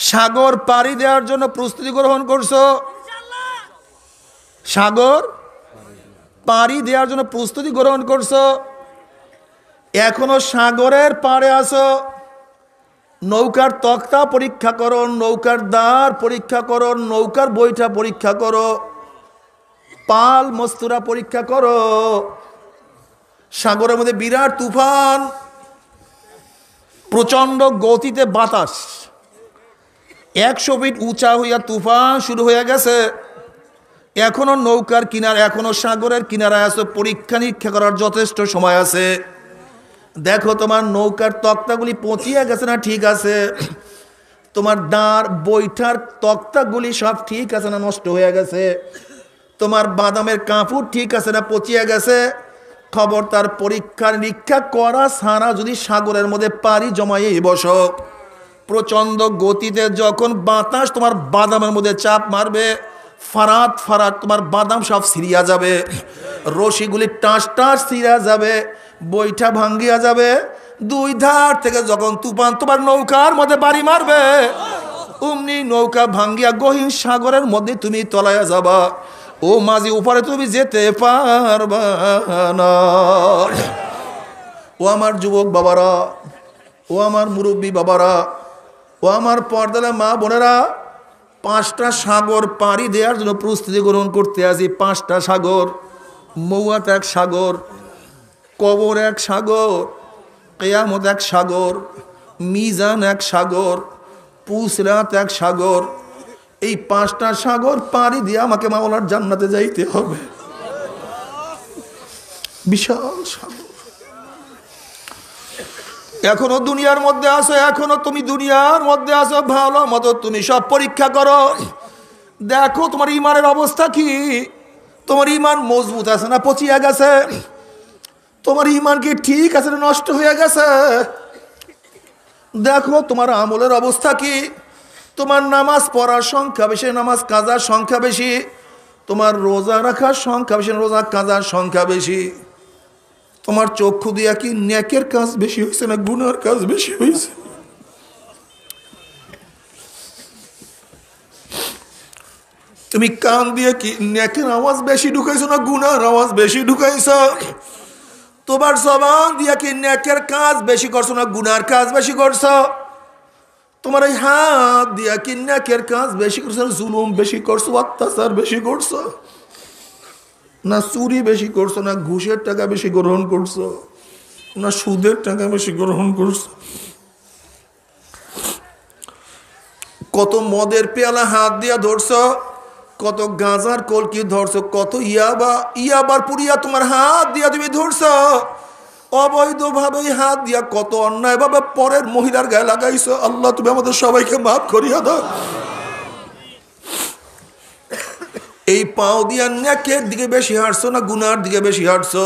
সাগর পাড়ি দেওয়ার জন্য প্রস্তুতি গ্রহণ করছো? সাগর পাড়ি দেওয়ার জন্য প্রস্তুতি গ্রহণ করছো? এখনো সাগরের পাড়ে আছো? নৌকার তক্তা পরীক্ষা করো, নৌকার দ্বার পরীক্ষা করো, নৌকার বইটা পরীক্ষা করো, পাল মস্তুরা পরীক্ষা করো। সাগরের মধ্যে বিরাট তুফান, প্রচন্ড গতিতে বাতাস, 100 ফিট উঁচা হইয়া তুফান শুরু হয়ে গেছে। এখনো নৌকার কিনারে, এখনো সাগরের কিনারায় আছো, পরীক্ষা নিরীক্ষা করার যথেষ্ট সময় আছে। দেখো তোমার নৌকার তক্তাগুলি পচিয়ে গেছে না ঠিক আছে? তোমার দাঁড় বৈঠার তক্তাগুলি সব ঠিক আছে না নষ্ট হয়ে গেছে? তোমার বাদামের কাপড় ঠিক আছে না পচিয়ে গেছে? খবর, তার পরীক্ষা নিরীক্ষা করা ছাড়া যদি সাগরের মধ্যে পাড়ি জমাইয়ে বসো, প্রচন্ড গতিতে যখন বাতাস তোমার বাদামের মধ্যে চাপ মারবে, ফারাত ফারাত তোমার বাদাম সব ছিঁড়িয়া যাবে, রশিগুলি টাস টাস ছিঁড়া যাবে, বইটা ভাঙ্গিয়া যাবে। দুই ধার থেকে যখন তুফান তোমার নৌকার মধ্যে বাড়ি মারবে, অমনি নৌকা ভাঙ্গিয়া গহীন সাগরের মধ্যে তুমি তলাইয়া যাবা। ও মাঝি, উপরে তুমি যেতে পারবা না। ও আমার যুবক বাবারা, ও আমার মুরব্বী বাবারা, ও আমার পর্দালা মা বোনেরা, 5টা সাগর পাড়ি দেওয়ার জন্য প্রস্তুতি গ্রহণ করতে আছি। 5টা সাগর, মৌয়াত এক সাগর, কবর এক সাগর, কিয়ামত এক সাগর, মিজান এক সাগর, পুসরাত এক সাগর। এই 5টা সাগর পাড়ি দিয়ে আমাকে মাওলার জান্নাতে যাইতে হবে। বিশাল সাগর। এখনো দুনিয়ার মধ্যে আছো, এখনো তুমি দুনিয়ার মধ্যে আছো, ভালো মতো তুমি সব পরীক্ষা করো। দেখো তোমার ইমানের অবস্থা কি? তোমার ইমান মজবুত আছে না পচিয়া গেছে? তোমার ইমান কি ঠিক আছে না নষ্ট হয়ে গেছে? দেখো তোমার আমলের অবস্থা কি? তোমার নামাজ পড়ার সংখ্যা বেশি, নামাজ কাজার সংখ্যা বেশি? তোমার রোজা রাখার সংখ্যা বেশি, রোজা কাজার সংখ্যা বেশি? তোমার চক্ষু দিয়া কি নেকের কাজ বেশি হয়েছে না গুনার কাজ বেশি হয়েছে? তুমি কান দিয়ে কি নেকের আওয়াজ বেশি ঢুকাইছো না গুনার আওয়াজ বেশি ঢুকাইছো? তোমার জবান দিয়া কি নেকের কাজ বেশি করছো না গুনার কাজ বেশি করছো? তোমার এই হাত দিয়া কি নেকের কাজ বেশি করছো না জুলুম বেশি করছো, অত্যাচার বেশি করছো? না চুরি বেশি করছো, না ঘুষের টাকা বেশি গ্রহণ করছো, না সুদের টাকা বেশি গ্রহণ করছো? কত মদের পেয়ালা হাত দিয়া ধরছো, কত গাঁজার কলকি ধরছো, কত ইয়াবার পুরিয়া তোমার হাত দিয়া তুমি ধরছো। অবৈধভাবে হাত দিয়া কত অন্যায় ভাবে পরের মহিলার গায়ে লাগাইছো। আল্লাহ তুমি আমাদের সবাইকে মাফ করিয়া দাও। এই পাও দিয়া নেকের দিকে বেশি হাঁটছো না গুনার দিকে বেশি হাঁটছো?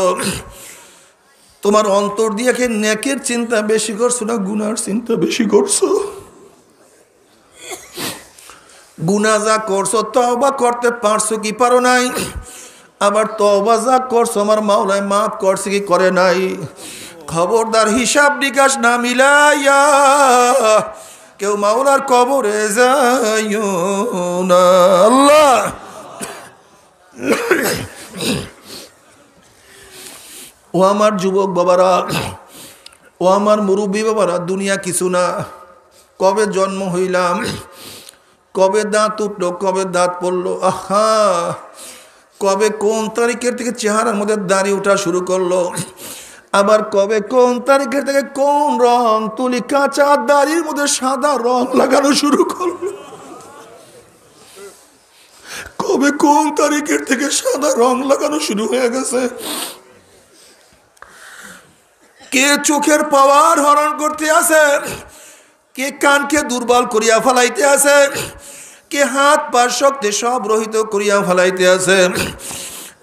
তোমার অন্তর দিয়ে কি নেকের চিন্তা বেশি করছো না গুনার চিন্তা বেশি করছো? গুনাহ যা করছো তওবা করতে পারছো কি পারো নাই? আবার তওবা যা করছো আমার মাওলায় মাফ করছে কি করে নাই? খবরদার হিসাব নিকাশ না মিলাইয়া কেউ মাওলার কবরে যাইও না। আল্লাহ ও আমার যুবক বাবারা, ও আমার মুরব্বী বাবারা, দুনিয়া কিছু না। কবে জন্ম হইলাম, কবে দাঁত উঠলো, কবে দাঁত পড়লো, আহা, কবে কোন তারিখের থেকে চেহারার মধ্যে দাড়ি ওঠা শুরু করলো, আবার কবে কোন তারিখের থেকে কোন রং তুলি কাঁচা দাড়ির মধ্যে সাদা রং লাগানো শুরু করলো, কবে কোন তারিখের থেকে সাদা রং লাগানো শুরু হয়ে গেছে। কে চোখের পাওয়ার হরণ করতে আছে, কে কানকে দুর্বল করিয়া ফেলাইতে আছে, কে হাত পা শক্তি সব রহিত করিয়া ফেলাইতে আছে।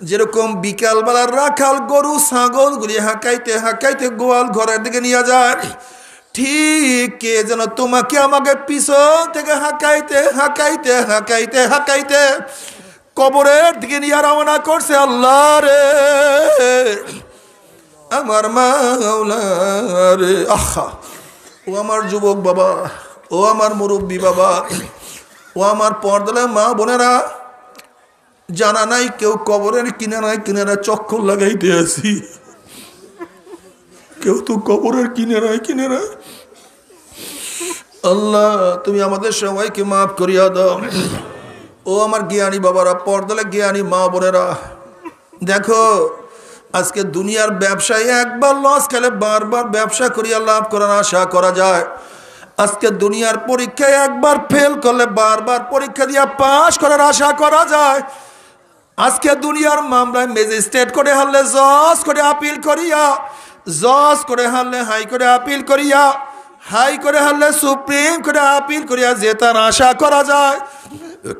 যেরকম বিকালবেলার রাখাল গরু ছাগল গুলি হাঁকাইতে হাঁকাইতে গোয়াল ঘরের দিকে নিয়ে যায়, ঠিক কে যেন তোমাকে আমাকে পিছন থেকে হাঁকাইতে হাঁকাইতে হাঁকাইতে হাঁকাইতে কবরের দিকে নিয়ে রওনা করছে। আল্লাহ রে আমার মাওলা রে, আহা ও আমার যুবক বাবা, ও আমার মুরব্বী বাবা, ও আমার পর্দার মা বোনেরা, জানা নাই কেউ কবরের কিনারায় কিনারা চক্কর লাগাইতে আসি, কেউ তো কবরের কিনারায় কিনারায়। আল্লাহ তুমি আমাদের সবাইকে মাফ করিয়া দাও। ও আমার জ্ঞানী বাবারা, পর্দালে জ্ঞানী মা বোনেরা, দেখো আজকে দুনিয়ার ব্যবসায় একবার লস খেলে বারবার ব্যবসা করিয়া লাভ করার আশা করা যায়। আজকে দুনিয়ার পরীক্ষায় একবার ফেল করলে বারবার পরীক্ষা দিয়া পাস করার আশা করা যায়। আজকে দুনিয়ার মামলায় ম্যাজিস্ট্রেট করে হারলে জজ করে আপিল করিয়া, জজ করে হারলে হাই করে আপিল করিয়া, হাই করে হারলে সুপ্রিম করে আপিল করিয়া জেতার আশা করা যায়।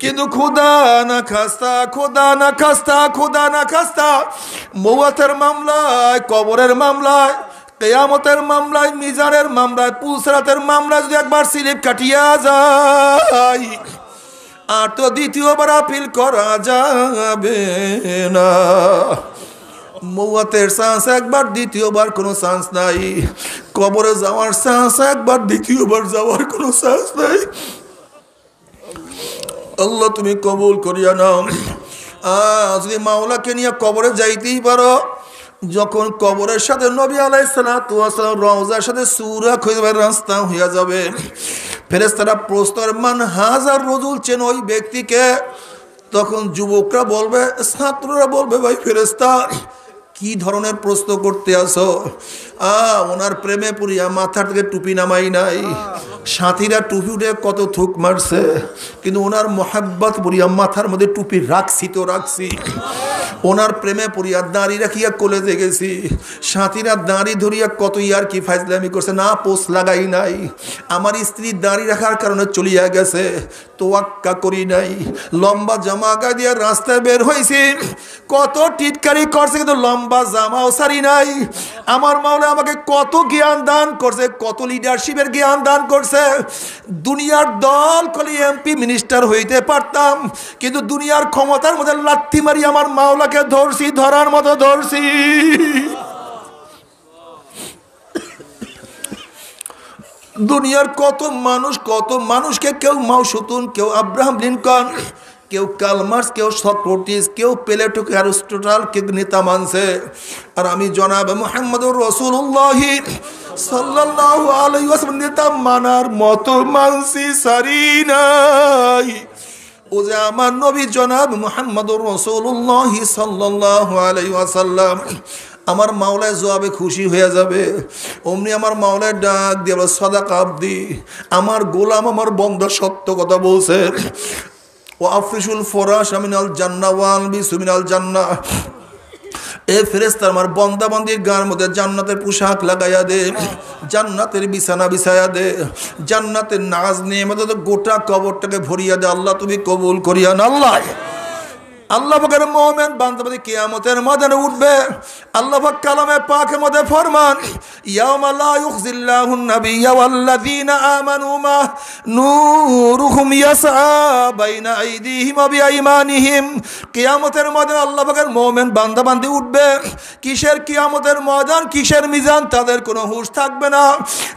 কিন্তু খুদা না খাস্তা, খুদা না খাস্তা, খুদা না খাস্তা, মৌয়াতের মামলায়, কবরের মামলায়, কিয়ামতের মামলায়, মিজানের মামলায়, পুলসরাতের মামলায় যদি একবার স্লিপ কাটিয়া যায় আর তো দ্বিতীয়বার আপিল করা যাবে না। মৌয়াতের চান্স একবার, দ্বিতীয়বার কোনো চান্স নাই। কবরে যাওয়ার চান্স একবার, দ্বিতীয়বার যাওয়ার কোনো চান্স নাই। আল্লাহ তুমি কবুল করিয়া নাও। যদি মাওলাকে নিয়ে কবরে যাইতেই পারো, যখন কবরের সাথে নবী আলাইহিস সালাতু ওয়াস সালাম রওজার সাথে সূরা খুঁজবার রাস্তা হইয়া যাবে, ফেরেশতারা প্রশ্নের মান হাজার রজুল চেন ওই ব্যক্তিকে। তখন যুবকরা বলবে, ছাত্ররা বলবে, ভাই ফেরেশতা কি ধরনের প্রশ্ন করতে আসো? ওনার প্রেমে পুরিয়া মাথার থেকে টুপি নামাই নাই, সাথীরা টুপি উঠে কত থুক মারছে, কিন্তু ওনার মোহাব্বত পুরিয়া মাথার মধ্যে টুপি রাখছি তো রাখছি। ওনার প্রেমে পুরিয়া দাঁড়ি রাখিয়া কলেজে গেছি, সাথীরা দাঁড়ি ধরিয়া কত ইয়ার কি ফাইজলামি করছে, না পোষ লাগাই নাই। আমার স্ত্রী দাঁড়ি রাখার কারণে চলিয়া গেছে, তোয়াক্কা করি নাই। লম্বা জামা গা দিয়া রাস্তায় বের হয়েছি, কত টিটকারি করছে, কিন্তু লম্বা জামাও সারি নাই। আমার মাওলা আমাকে কত জ্ঞান দান করছে, কত লিডারশিপের জ্ঞান দান করছে। দুনিয়ার দল কলি এমপি মিনিস্টার হইতে পারতাম, কিন্তু দুনিয়ার ক্ষমতার মধ্যে লাথি মারি আমার মাওলাকে ধরছি, ধরার মতো ধরছি। দুনিয়ার কত মানুষকে কেউ মাও সুতুন, কেউ আব্রাহাম লিঙ্কন, কেউ কালমার্স, কেউ সক্রেটিস, কেউ প্লেটো, কেউ অ্যারিস্টটল, কেউ নেতা মানছে। আর আমি জনাব মুহাম্মদুর রাসূলুল্লাহ সাল্লাল্লাহু আলাইহি ওয়াসাল্লাম নেতা মানার মতো মানছি সারি নাই। ও যে আমার নবী জনাব মুহাম্মদুর রাসূলুল্লাহ সাল্লাল্লাহু আলাইহি ওয়াসাল্লাম, আমার মাওলায় জবাবে খুশি হয়ে যাবে। অমনি আমার মাওলায় ডাক দিয়ে সাদাকা আব্দি, আমার গোলাম আমার বন্দা সত্য কথা বলছে। ও আফরিসুল ফরাশ মিনাল জান্নাহ ওয়া আলবিসু মিনাল জান্নাহ, এ ফেরেশতা আমার বান্দা বান্দির গার মধ্যে জান্নাতের পোশাক লাগাইয়া দে, জান্নাতের বিছানা বিছাইয়া দে, জান্নাতের নাজ নেয়ামত গোটা কবরটাকে ভরিয়া দে। আল্লাহ তুমি কবুল করিয়া না। আল্লাহ পাকের মুমিন বান্দাবাদী কিয়ামতের ময়দানে উঠবে। আল্লাহ পাক কালামে পাকের মধ্যে ফরমান, ইয়াউমা লা ইউখজিল্লাহুন নাবিয়্যা ওয়াল্লাযীনা আমানু মা নূরুহুম ইয়াসআ বাইনা আইদিহিম ওয়া বিআইমানিহিম। কিয়ামতের ময়দানে আল্লাহ পাকের মুমিন বান্দাবান্দি উঠবে। কিসের কিয়ামতের ময়দান, কিসের মিজান, তাদের কোনো হুঁশ থাকবে না।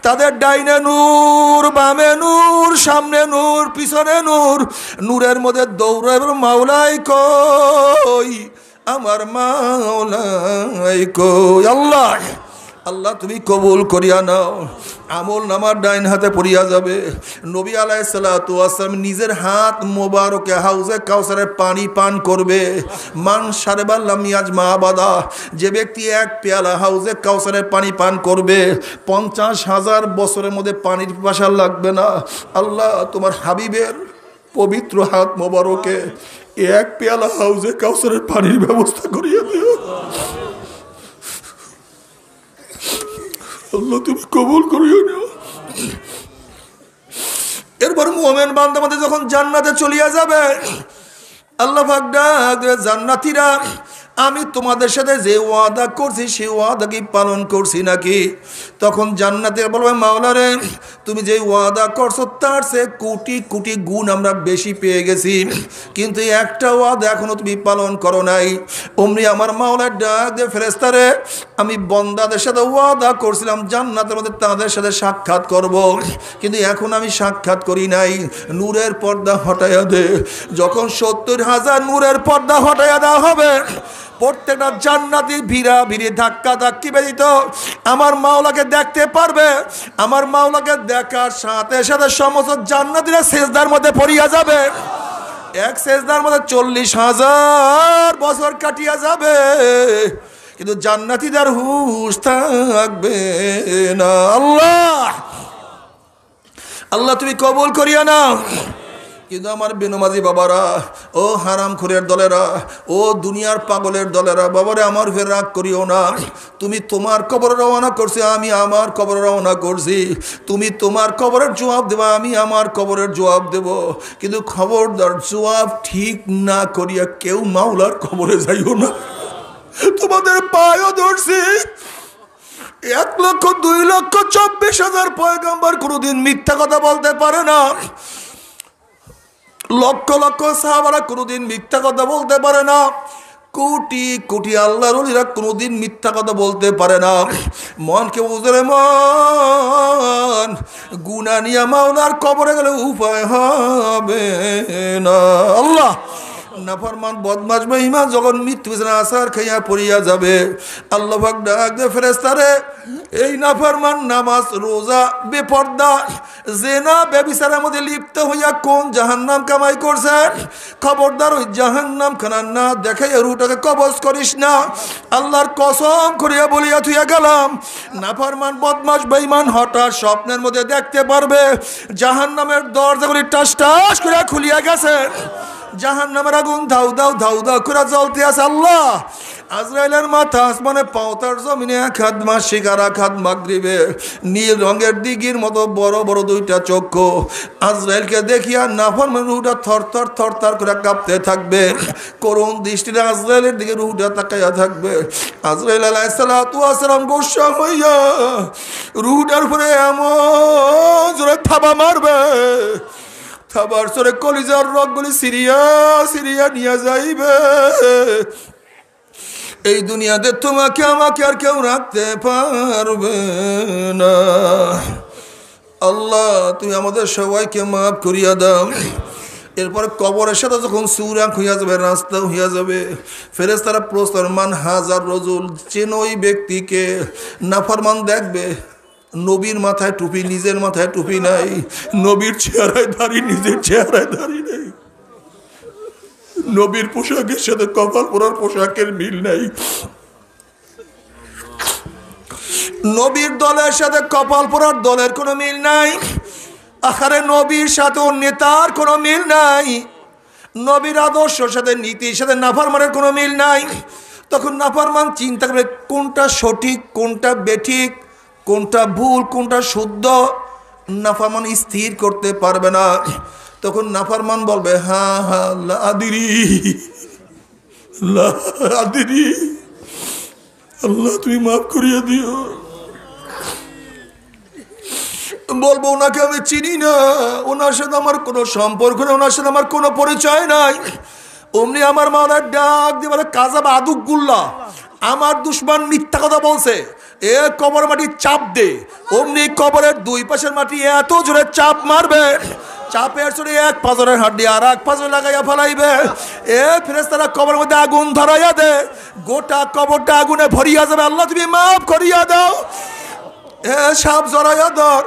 তাদের ডাইনে নূর, বামে নূর, সামনে নূর, পিছনে নূর, নূরের মধ্যে দৌড়াবে মাওলাই কই, আমার মাওলাই কই। আল্লাহ আল্লাহ তুমি কবুল করিয়া নাও। আমল নামার ডাইন হাতে পড়িয়া যাবে। নবী আলাইহিস সালাতু ওয়াস সালাম নিজের হাত মোবারকে হাউজে কাউসারের পানি পান করবে। মান শারবা লাম ইয়াজমা আবাদা, যে ব্যক্তি এক পেয়ালা হাউজে কাউসারের পানি পান করবে 50,000 বছরের মধ্যে পানির পিপাসা লাগবে না। আল্লাহ তোমার হাবিবের পবিত্র হাত মোবারকে এক পেয়ালা হাউজে কাউসারের পানির ব্যবস্থা করিয়া দিও। আল্লাহ তুমি কবুল করিও না। এরপর মুমিন বান্দা আমাদের যখন জান্নাতে চলিয়া যাবে, আল্লাহ পাক ডাক দেবে, জান্নাতীরা আমি তোমাদের সাথে যে ওয়াদা করছি সেই ওয়াদা কি পালন করছি নাকি? তখন জান্নাতে বলবে, মাওলা রে, তুমি যে ওয়াদা করছো তার সে কোটি কোটি গুণ আমরা বেশি পেয়ে গেছি, কিন্তু একটা ওয়াদা এখনো তুমি পালন করো নাই। অমনি আমার মাওলার ডাক দিয়ে, ফেরেশতা রে, আমি বন্দাদের সাথে ওয়াদা করছিলাম জান্নাতের মধ্যে তাদের সাথে সাক্ষাৎ করব, কিন্তু এখন আমি সাক্ষাৎ করি নাই। নূরের পর্দা হটাইয়া দে। যখন 70,000 নূরের পর্দা হটাইয়া দেওয়া হবে, প্রত্যেকটা জান্নাতি ভিড়া ভিড়ি ধাক্কা ধাক্কি ব্যতীত আমার মাওলাকে দেখতে পারবে। আমার মাওলাকে দেখার সাথে সাথে সমস্ত জান্নাতীরা সেজদার মধ্যে পড়িয়া যাবে। এক সেজদার মধ্যে 40,000 বছর কাটিয়া যাবে, কিন্তু জান্নাতীদের হুঁশ থাকবে না। আল্লাহ আল্লাহ তুমি কবুল করিয়া নাও। কিন্তু আমার বেনমাজি বাবারা, ও হারামখোরের দলেরা, ও দুনিয়ার পাগলের দলেরা, বাবারে আমার ফের রাগ করিও না। তুমি তোমার কবরে রওনা করছি, আমি আমার কবরে রওনা করছি। তুমি তোমার কবরের জবাব দেবা, আমি আমার কবরের জবাব দেব। কিন্তু খবরদার জবাব ঠিক না করিয়া কেউ মাওলার কবরে যাইও না। তোমাদের পায়ও ধরছি। 1,02,24,000 পয়গম্বর কোনোদিন মিথ্যা কথা বলতে পারে না। লক্ষ লক্ষ সাহাবারা কোনোদিন মিথ্যা কথা বলতে পারে না। কোটি কোটি আল্লাহর ওলিরা কোনোদিন মিথ্যা কথা বলতে পারে না। মনকে বুঝলে মন, গুনাহ নিয়ে মাওলার কবরে গেলে উপায় হবে না। আল্লাহ নাফরমান বদমাশ বেঈমান যখন মৃত্যু বিছানা আসার খাইয়া পড়িয়া যাবে, আল্লাহ পাক ডাক দে, ফেরেশতারে, এই নাফরমান নামাজ রোজা বেপর্দা জিনা ব্যভিচারের মধ্যে লিপ্ত হইয়া কোন জাহান্নাম কামাই করছে, খবরদার ওই জাহান্নাম খানা না দেখাইয়া রুটাকে কবজ করিস না। আল্লাহর কসম করিয়া বলিয়া থুইয়া গেলাম, নাফরমান বদমাশ বেঈমান হঠাৎ স্বপ্নের মধ্যে দেখতে পারবে জাহান্নামের দরজাগুলি টাস টাস করে খুলিয়া গেছে, জাহান্নামের আগুন ধাউ ধাউ ধাউ ধাউ করে জ্বলতে আছে। আল্লাহ আজরাইলের মাথা আসমানে, পাওতার জমিনে এক হাত মাসিক আর এক হাত মাগরিবে, নীল রঙের দিঘির মতো বড় বড় দুইটা চক্ষু। আজরাইলকে দেখিয়া নাফরমান রুহটা থরথর থরথর করে কাঁপতে থাকবে। করুণ দৃষ্টিতে আজরাইলের দিকে রুহটা তাকাইয়া থাকবে। আজরাইল আলাইহিস সালাতু ওয়াস সালাম গোসা হইয়া রুহটার উপরে এমন জোরে থাবা মারবে, থাবার সরে কলিজার রগগুলি সিরিয়া সিরিয়া নিয়ে যাইবে। এই দুনিয়াতে তোমাকে আমাকে আর কেউ রাখতে পারবে না। আল্লাহ তুমি আমাদের সবাইকে মাফ করিয়া দাও। এরপর কবরের সাথে যখন সুরাক হইয়া যাবে, রাস্তা হইয়া যাবে, ফেরেশতারা প্রশ্ন, মান হাজার রজুল, চেন ওই ব্যক্তিকে? নাফরমান দেখবে নবীর মাথায় টুপি, নিজের মাথায় টুপি নাই, নবীর চেহারায় দাঁড়িয়ে নিজের চেহারায় দাঁড়িয়ে নেই, নবীর পোশাকের সাথে কপাল পরার পোশাকের মিল নাই, নবীর দলের সাথে কপাল পরার দলের কোনো মিল নাই, আখারে নবীর সাথে নেতার কোনো মিল নাই, নবীর আদর্শের সাথে নীতির সাথে নাফরমানের কোনো মিল নাই। তখন নাফরমান চিন্তা করে কোনটা সঠিক কোনটা বেঠিক, কোনটা ভুল কোনটা শুদ্ধ, নাফরমান স্থির করতে পারবে না। তখন নাফরমান বলবে, হ্যাঁ হ্যাঁ লা আদিরি লা আদিরি, আল্লাহ তুমি মাফ করিয়ে দিও। বলবো ওনাকে আমি চিনি না, ওনার সাথে আমার কোনো সম্পর্ক নেই, ওনার সাথে আমার কোনো পরিচয় নাই। অমনি আমার মাওলার ডাক দিয়ে বলে, কাযাব আদুগুল্লাহ, আমার দুশমন মিথ্যা কথা বলছে, এ কবর মাটি চাপ দে। অমনি কবরের দুই পাশের মাটি এত জোরে চাপ মারবে, চাপের চড়ে এক পাঁজরের হাড্ডি আর এক পাঁজর লাগাইয়া ফেলাইবে। এ ফেরেশতারা কবরের মধ্যে আগুন ধরাইয়া দে, গোটা কবরটা আগুনে ভরিয়া যাবে। আল্লাহ তুমি মাফ করিয়া দাও। এ সাপ জড়াইয়া ধর।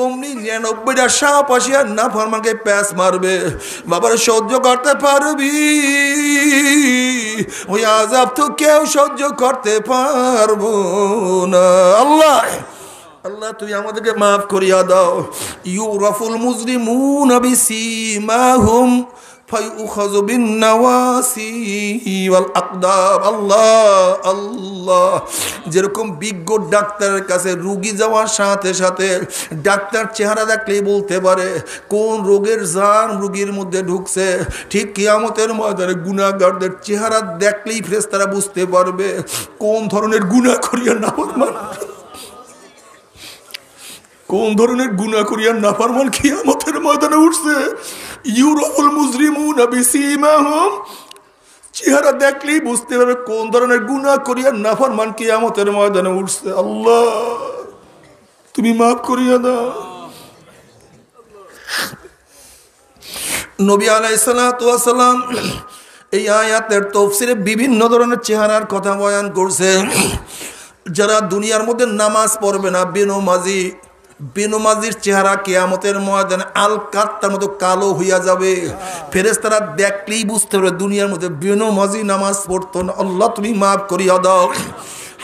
অমনি 99টা সাপ আসিয়া নাফরমানকে প্যাঁচ মারবে। বাবার সহ্য করতে পারবি? ওই আযাব তো কেউ সহ্য করতে পারবো না। আল্লাহ আল্লাহ তুমি আমাদেরকে মাফ করিয়া দাও। ইউরাফুল মুজরিমুনা বিসীমাহুম ফায়ুখাযু বিন-নাওয়াসি ওয়াল আকদাম। আল্লাহ আল্লাহ, যেরকম বিজ্ঞ ডাক্তারের কাছে রোগী যাওয়ার সাথে সাথে ডাক্তার চেহারা দেখলেই বলতে পারে কোন রোগের জার্ম রোগীর মধ্যে ঢুকছে, ঠিক কিয়ামতের ময়দানে গুনাহগারদের চেহারা দেখলেই ফেরেশতারা বুঝতে পারবে কোন ধরনের গুনাহ করিয়া নাফরমান, কোন ধরনের গুনাহ করিয়া নাফরমান কিয়ামতের ময়দানে উঠছে। ইউরাফুল মুজরিমুনা বিসীমাহুম, চেহারা দেখলেই বুঝতে পারবে কোন ধরনের গুনাহ করিয়া নাফরমান কিয়ামতের ময়দানে উঠছে। আল্লাহ তুমি মাফ করিয়া দাও। নবী আলাইহিস সালাতু ওয়াস সালাম এই আয়াতের তাফসীরে বিভিন্ন ধরনের চেহারার কথা বয়ান করছে। যারা দুনিয়ার মধ্যে নামাজ পড়বে না, বেনমাজির চেহারা কিয়ামতের ময়দানে আলকাত্তার মতো কালো হইয়া যাবে। ফেরেশতারা দেখলেই বুঝতে পারবে দুনিয়ার মধ্যে বেনমাজি নামাজ পড়তো না। আল্লাহ তুমি মাফ করিয়া দাও।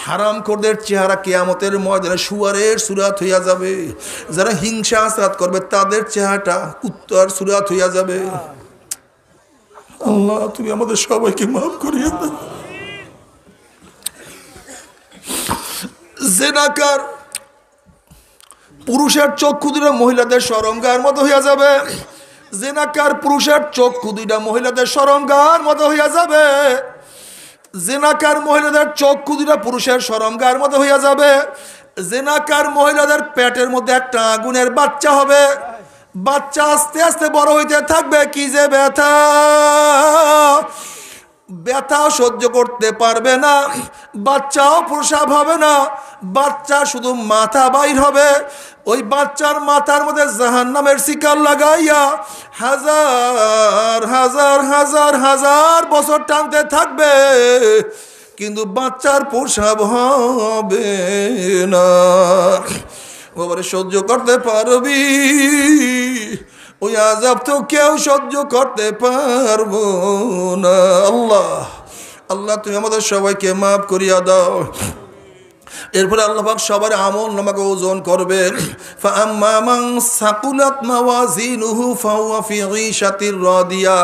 হারামখোরদের চেহারা কিয়ামতের ময়দানে শুয়ারের সুরাত হইয়া যাবে। যারা হিংসা হাসাদ করবে তাদের চেহারাটা কুত্তার সুরাত হইয়া যাবে। আল্লাহ তুমি আমাদের সবাইকে মাফ করিয়া দাও। জেনাকার পুরুষের চক্ষু দুটো মহিলাদের শরমগার মতো হইয়া যাবে। জেনাকার পুরুষের চক্ষু দুইটা মহিলাদের শরমগার মতো হইয়া যাবে। জেনাকার মহিলাদের চক্ষু দুইটা পুরুষের শরমগার মতো হইয়া যাবে। জেনাকার মহিলাদের পেটের মধ্যে একটা আগুনের বাচ্চা হবে। বাচ্চা আস্তে আস্তে বড় হইতে থাকবে। কি যে ব্যথা, ব্যথা সহ্য করতে পারবে না। বাচ্চাও প্রসাব হবে না, বাচ্চা শুধু মাথা বাইর হবে। ওই বাচ্চার মাথার মধ্যে জাহান্নামের শিকার লাগাইয়া হাজার হাজার হাজার হাজার বছর টানতে থাকবে, কিন্তু বাচ্চার প্রসাব হবে না। বাবারে সহ্য করতে পারবি? ওই আযাব তো কেউ সহ্য করতে পারবো না। আল্লাহ আল্লাহ তুমি আমাদের সবাইকে মাফ করিয়া দাও। এরপরে আল্লাহ পাক সবার আমল নামাকে ওজন করবে। ফাআম্মা মান সাকুলাত মাওয়াজিনুহু ফাহুয়া ফি ঈশাতির রাদিয়া,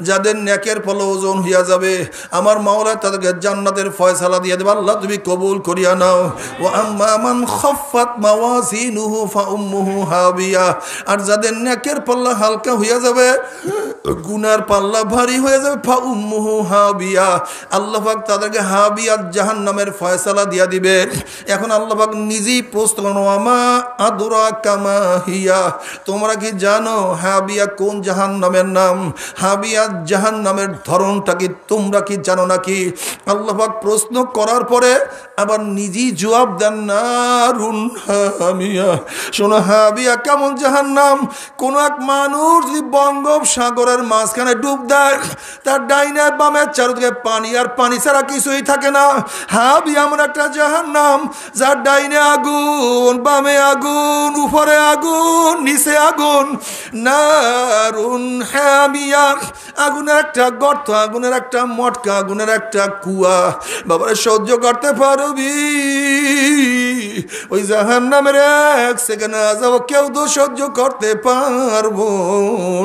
যাদের নেকের ফল ওজন হইয়া যাবে আমার মাওলা তাদেরকে জান্নাতের ফয়সালা দিয়ে দেবে। আল্লাহ তুমি কবুল করিয়া নাও। ওয়া আম্মা মান খাফফাত মাওয়াজিনুহু ফাউম্মুহু হাবিয়া, আর যাদের নেকের পাল্লা হালকা হইয়া যাবে, গুনার পাল্লা ভারী হয়ে যাবে, ফাউম্মুহু হাবিয়া, আল্লাহ পাক তাদেরকে হাবিয়া জাহান্নামের ফয়সালা দিয়া দিবে। এখন আল্লাহ পাক নিজেই প্রশ্ন করেন, ওয়ামা আদরাকা মা হিয়া, তোমরা কি জানো হাবিয়া কোন জাহান্নামের নাম? হাবিয়া জাহান্নামের ধরনটা কি তোমরা কি জানো নাকি? আল্লাহ পাক প্রশ্ন করার পরে আবার নিজেই জবাব দেন, নারুন হামিয়া। শোনো হাবিয়া কেমন জাহান্নাম। কোন এক মানুষ যদি বঙ্গোপসাগরের মাঝখানে ডুব দেয়, তার ডাইনে বামে চারদিকে পানি, আর পানি ছাড়া কিছুই থাকে না। হাবিয়া এমন একটা জাহান্নাম যার ডাইনে আগুন, বামে আগুন, উপরে আগুন, নিচে আগুন। নারুন হামিয়া, আগুনের একটা গর্ত, আগুনের একটা মটকা, আগুনের একটা কুয়া। বাবারে সহ্য করতে পারবি? ওই জাহান্নামের এক সেকেন্ড আযাব কেউ তো সহ্য করতে পারবো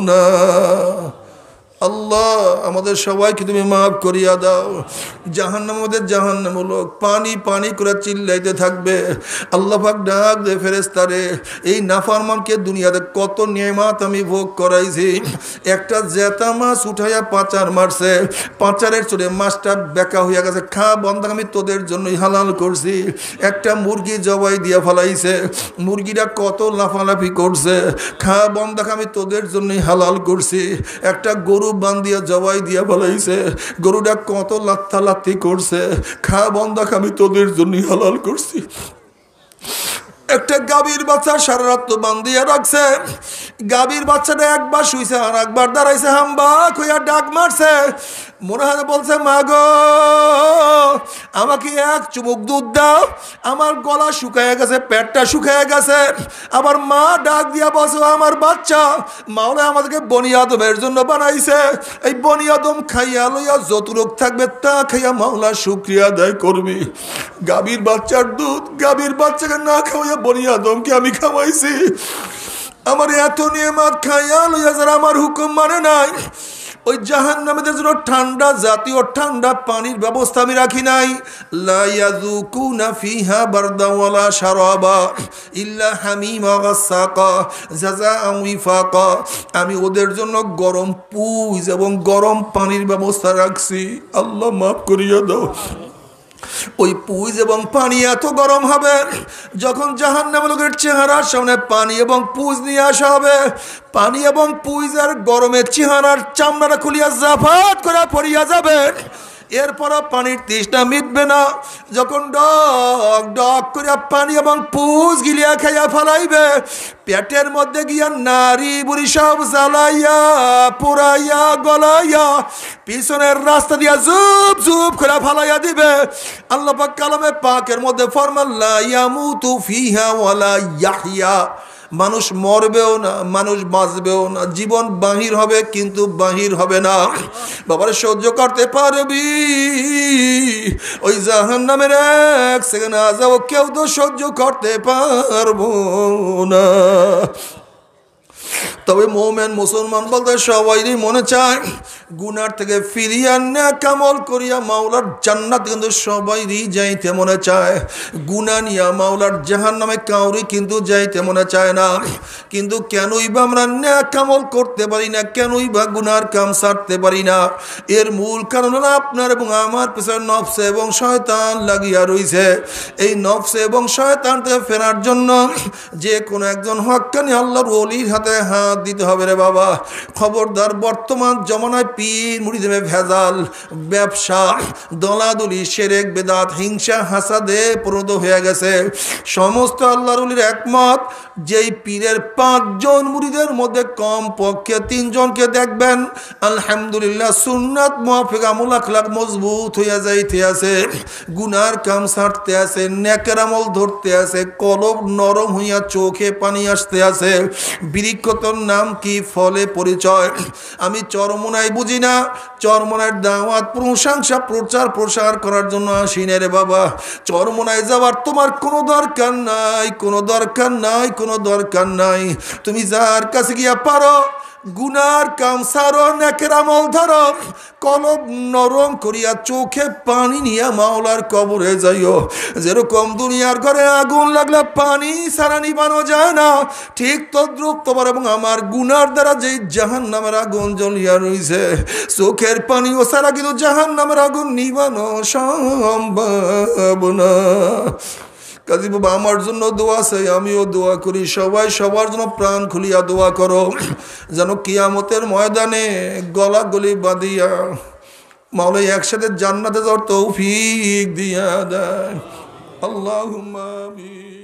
না। আল্লাহ আমাদের সবাইকে তুমি মাফ করিয়া দাও। জাহান্নামের মধ্যে জাহান্নাম লোক পানি পানি করে চিল্লাইতে থাকবে। আল্লাহ পাক ডাক দে ফেরেশতারে, এই নাফরমানকে দুনিয়াতে কত নেয়ামত আমি ভোগ করাইছি। একটা জেতা মাছ উঠাইয়া পাচার মারছে, পাচারের চলে মাছটা বেকা হইয়া গেছে, খা বন্ধা আমি তোদের জন্যই হালাল করছি। একটা মুরগি জবাই দিয়া ফেলাইছে, মুরগিটা কত লাফালাফি করছে, খা বন্ধা আমি তোদের জন্যই হালাল করছি। একটা গরু বান্ধিয়া জবাই দিয়া ফেলাইছে, গরুটা কত লাত্তি করছে, খা বন্ধা আমি তোদের জন্য হালাল করছি। একটা গাভীর বাচ্চা সারা রাত বান্ধিয়া রাখছে, গাভীর বাচ্চাটা একবার শুইছে আর একবার দাঁড়াইছে, হাম্বা কইয়া ডাক মারছে। মনে হয় বলছে, মা গো আমাকে এক চুমুক দুধ দাও, আমার গলা শুকায় গেছে, পেটটা শুকায় গেছে। আবার মা ডাক দিয়া বসো, আমার বাচ্চা মাওলা আমাদেরকে বনি আদমের জন্য বানাইছে, এই বনি আদম খাইয়া লইয়া যত রোগ থাকবে তা খাইয়া মাওলা শুকরিয়া আদায় করবি। গাভীর বাচ্চার দুধ, গাভীর বাচ্চাকে না খাওয়াইয়া বনি আদমকে আমি খাওয়াইছি। আমার এত নিয়ামত খাইয়া লইয়া যারা আমার হুকুম মানে নাই, ওই জাহান্নামীদের জন্য ঠান্ডা জাতীয় ঠান্ডা পানির ব্যবস্থা আমি রাখি নাই। লা ইয়াযুকুনা ফিহা বারদা ওয়ালা শারাবা ইল্লা হামিমা ওয়াসাকা জাযাআন ওয়িফাকা। আমি ওদের জন্য গরম পুজ এবং গরম পানির ব্যবস্থা রাখছি। আল্লাহ মাফ করিয়া দাও। ওই পুজ এবং পানি এত গরম হবে, যখন জাহান্নামী লোকের চেহারার সামনে পানি এবং পুজ নিয়ে আসা হবে, পানি এবং পুজের গরমে চেহারার চামড়াটা খুলিয়া জাফাত করে পড়িয়া যাবে। এরপরও পানির তৃষ্ণা মিটবে না। যখন ডক ডক করিয়া পানি এবং পুজ গিলিয়া খাইয়া ফেলাইবে, পেটের মধ্যে গিয়া নারী বুড়ি সব জ্বালাইয়া পোড়াইয়া গলাইয়া পিছনের রাস্তা দিয়া জুপ জুপ করে ফালাইয়া দিবে। আল্লাহ পাক কালামে পাকের মধ্যে ফরমান লা ইয়ামুতু ফিহা ওয়ালা ইয়াহইয়া। মানুষ মরবেও না, মানুষ বাঁচবেও না, জীবন বাহির হবে কিন্তু বাহির হবে না। বাবার সহ্য করতে পারবি? ওই জাহান্নামের এক সেকেন্ড আযাব কেউ তো সহ্য করতে পারবো না। তবে মোমেন মুসলমান বলতে সবাইরই মনে চায় গুনার থেকে ফিরিয়া নেক আমল করিয়া মাওলার জান্নাত কিন্তু সবাইরই যাইতে মনে চায়। গুনাহ নিয়া মাওলার জাহান্নামে কাউরি কিন্তু যাইতে মনে চায় না। কিন্তু কেনই বা আমরা নেক আমল করতে পারি না, কেনই বা গুনার কাম ছাড়তে পারি না? এর মূল কারণ হলো আপনার এবং আমার পেছনে নফস এবং শয়তান লাগিয়া রইছে। এই নফস এবং শয়তান থেকে ফেরার জন্য যে কোনো একজন হক্কানি আল্লাহর ওলির হাতে হাত দিতে হবে রে বাবা। খবরদার, বর্তমান জমানায় পীর মুরিদে ভেজাল, ব্যবসা, দলাদলি, শিরক, বেদাত, হিংসা, হাসাদে প্রদ হয়ে গেছে। সমস্ত আল্লাহর ওলির একমত, যেই পীরের 5 জন মুরিদের মধ্যে কম পক্ষে 3 জনকে দেখবেন আলহামদুলিল্লাহ সুন্নাত মুআফিক আমল আখলাক মজবুত হইয়া যাইতে আছে, গুনার কাম ছাড়তে আছে, নেকের আমল ধরতে আছে, কলব নরম হইয়া চোখে পানি আসতে আছে। বৃক্ষতর নাম কি, ফলে পরিচয়। আমি চরমোনাই বুঝি না, চরমোনার দাওয়াত প্রশংসা প্রচার প্রসার করার জন্য আসি না রে বাবা। চরমোনায় যাওয়ার তোমার কোনো দরকার নাই, কোনো দরকার নাই, কোনো দরকার নাই। তুমি যার কাছে গিয়া পারো গুনার কাম সারো, নেকের আমল ধরো, কলব নরম করিয়া চোখে পানি নিয়ে মাওলার কবরে যাইও। যেরকম দুনিয়ার ঘরে আগুন লাগলে পানি সারা নিবানো যায় না, ঠিক তদ্রুপ তোমার এবং আমার গুনার দ্বারা যেই জাহান্নামের আগুন জ্বলিয়া রইছে, চোখের পানিও সারা কিন্তু জাহান্নামের আগুন নিবানো সম্ভব না। কাজী বাবা, আমার জন্য দোয়া চাই, আমিও দোয়া করি। সবাই সবার জন্য প্রাণ খুলিয়া দোয়া করো, যেন কিয়ামতের ময়দানে গলা গলি বাঁধিয়া মাওলা একসাথে জান্নাতে যাওয়ার তৌফিক দিয়া দেয়। আল্লাহুম্মা আমিন।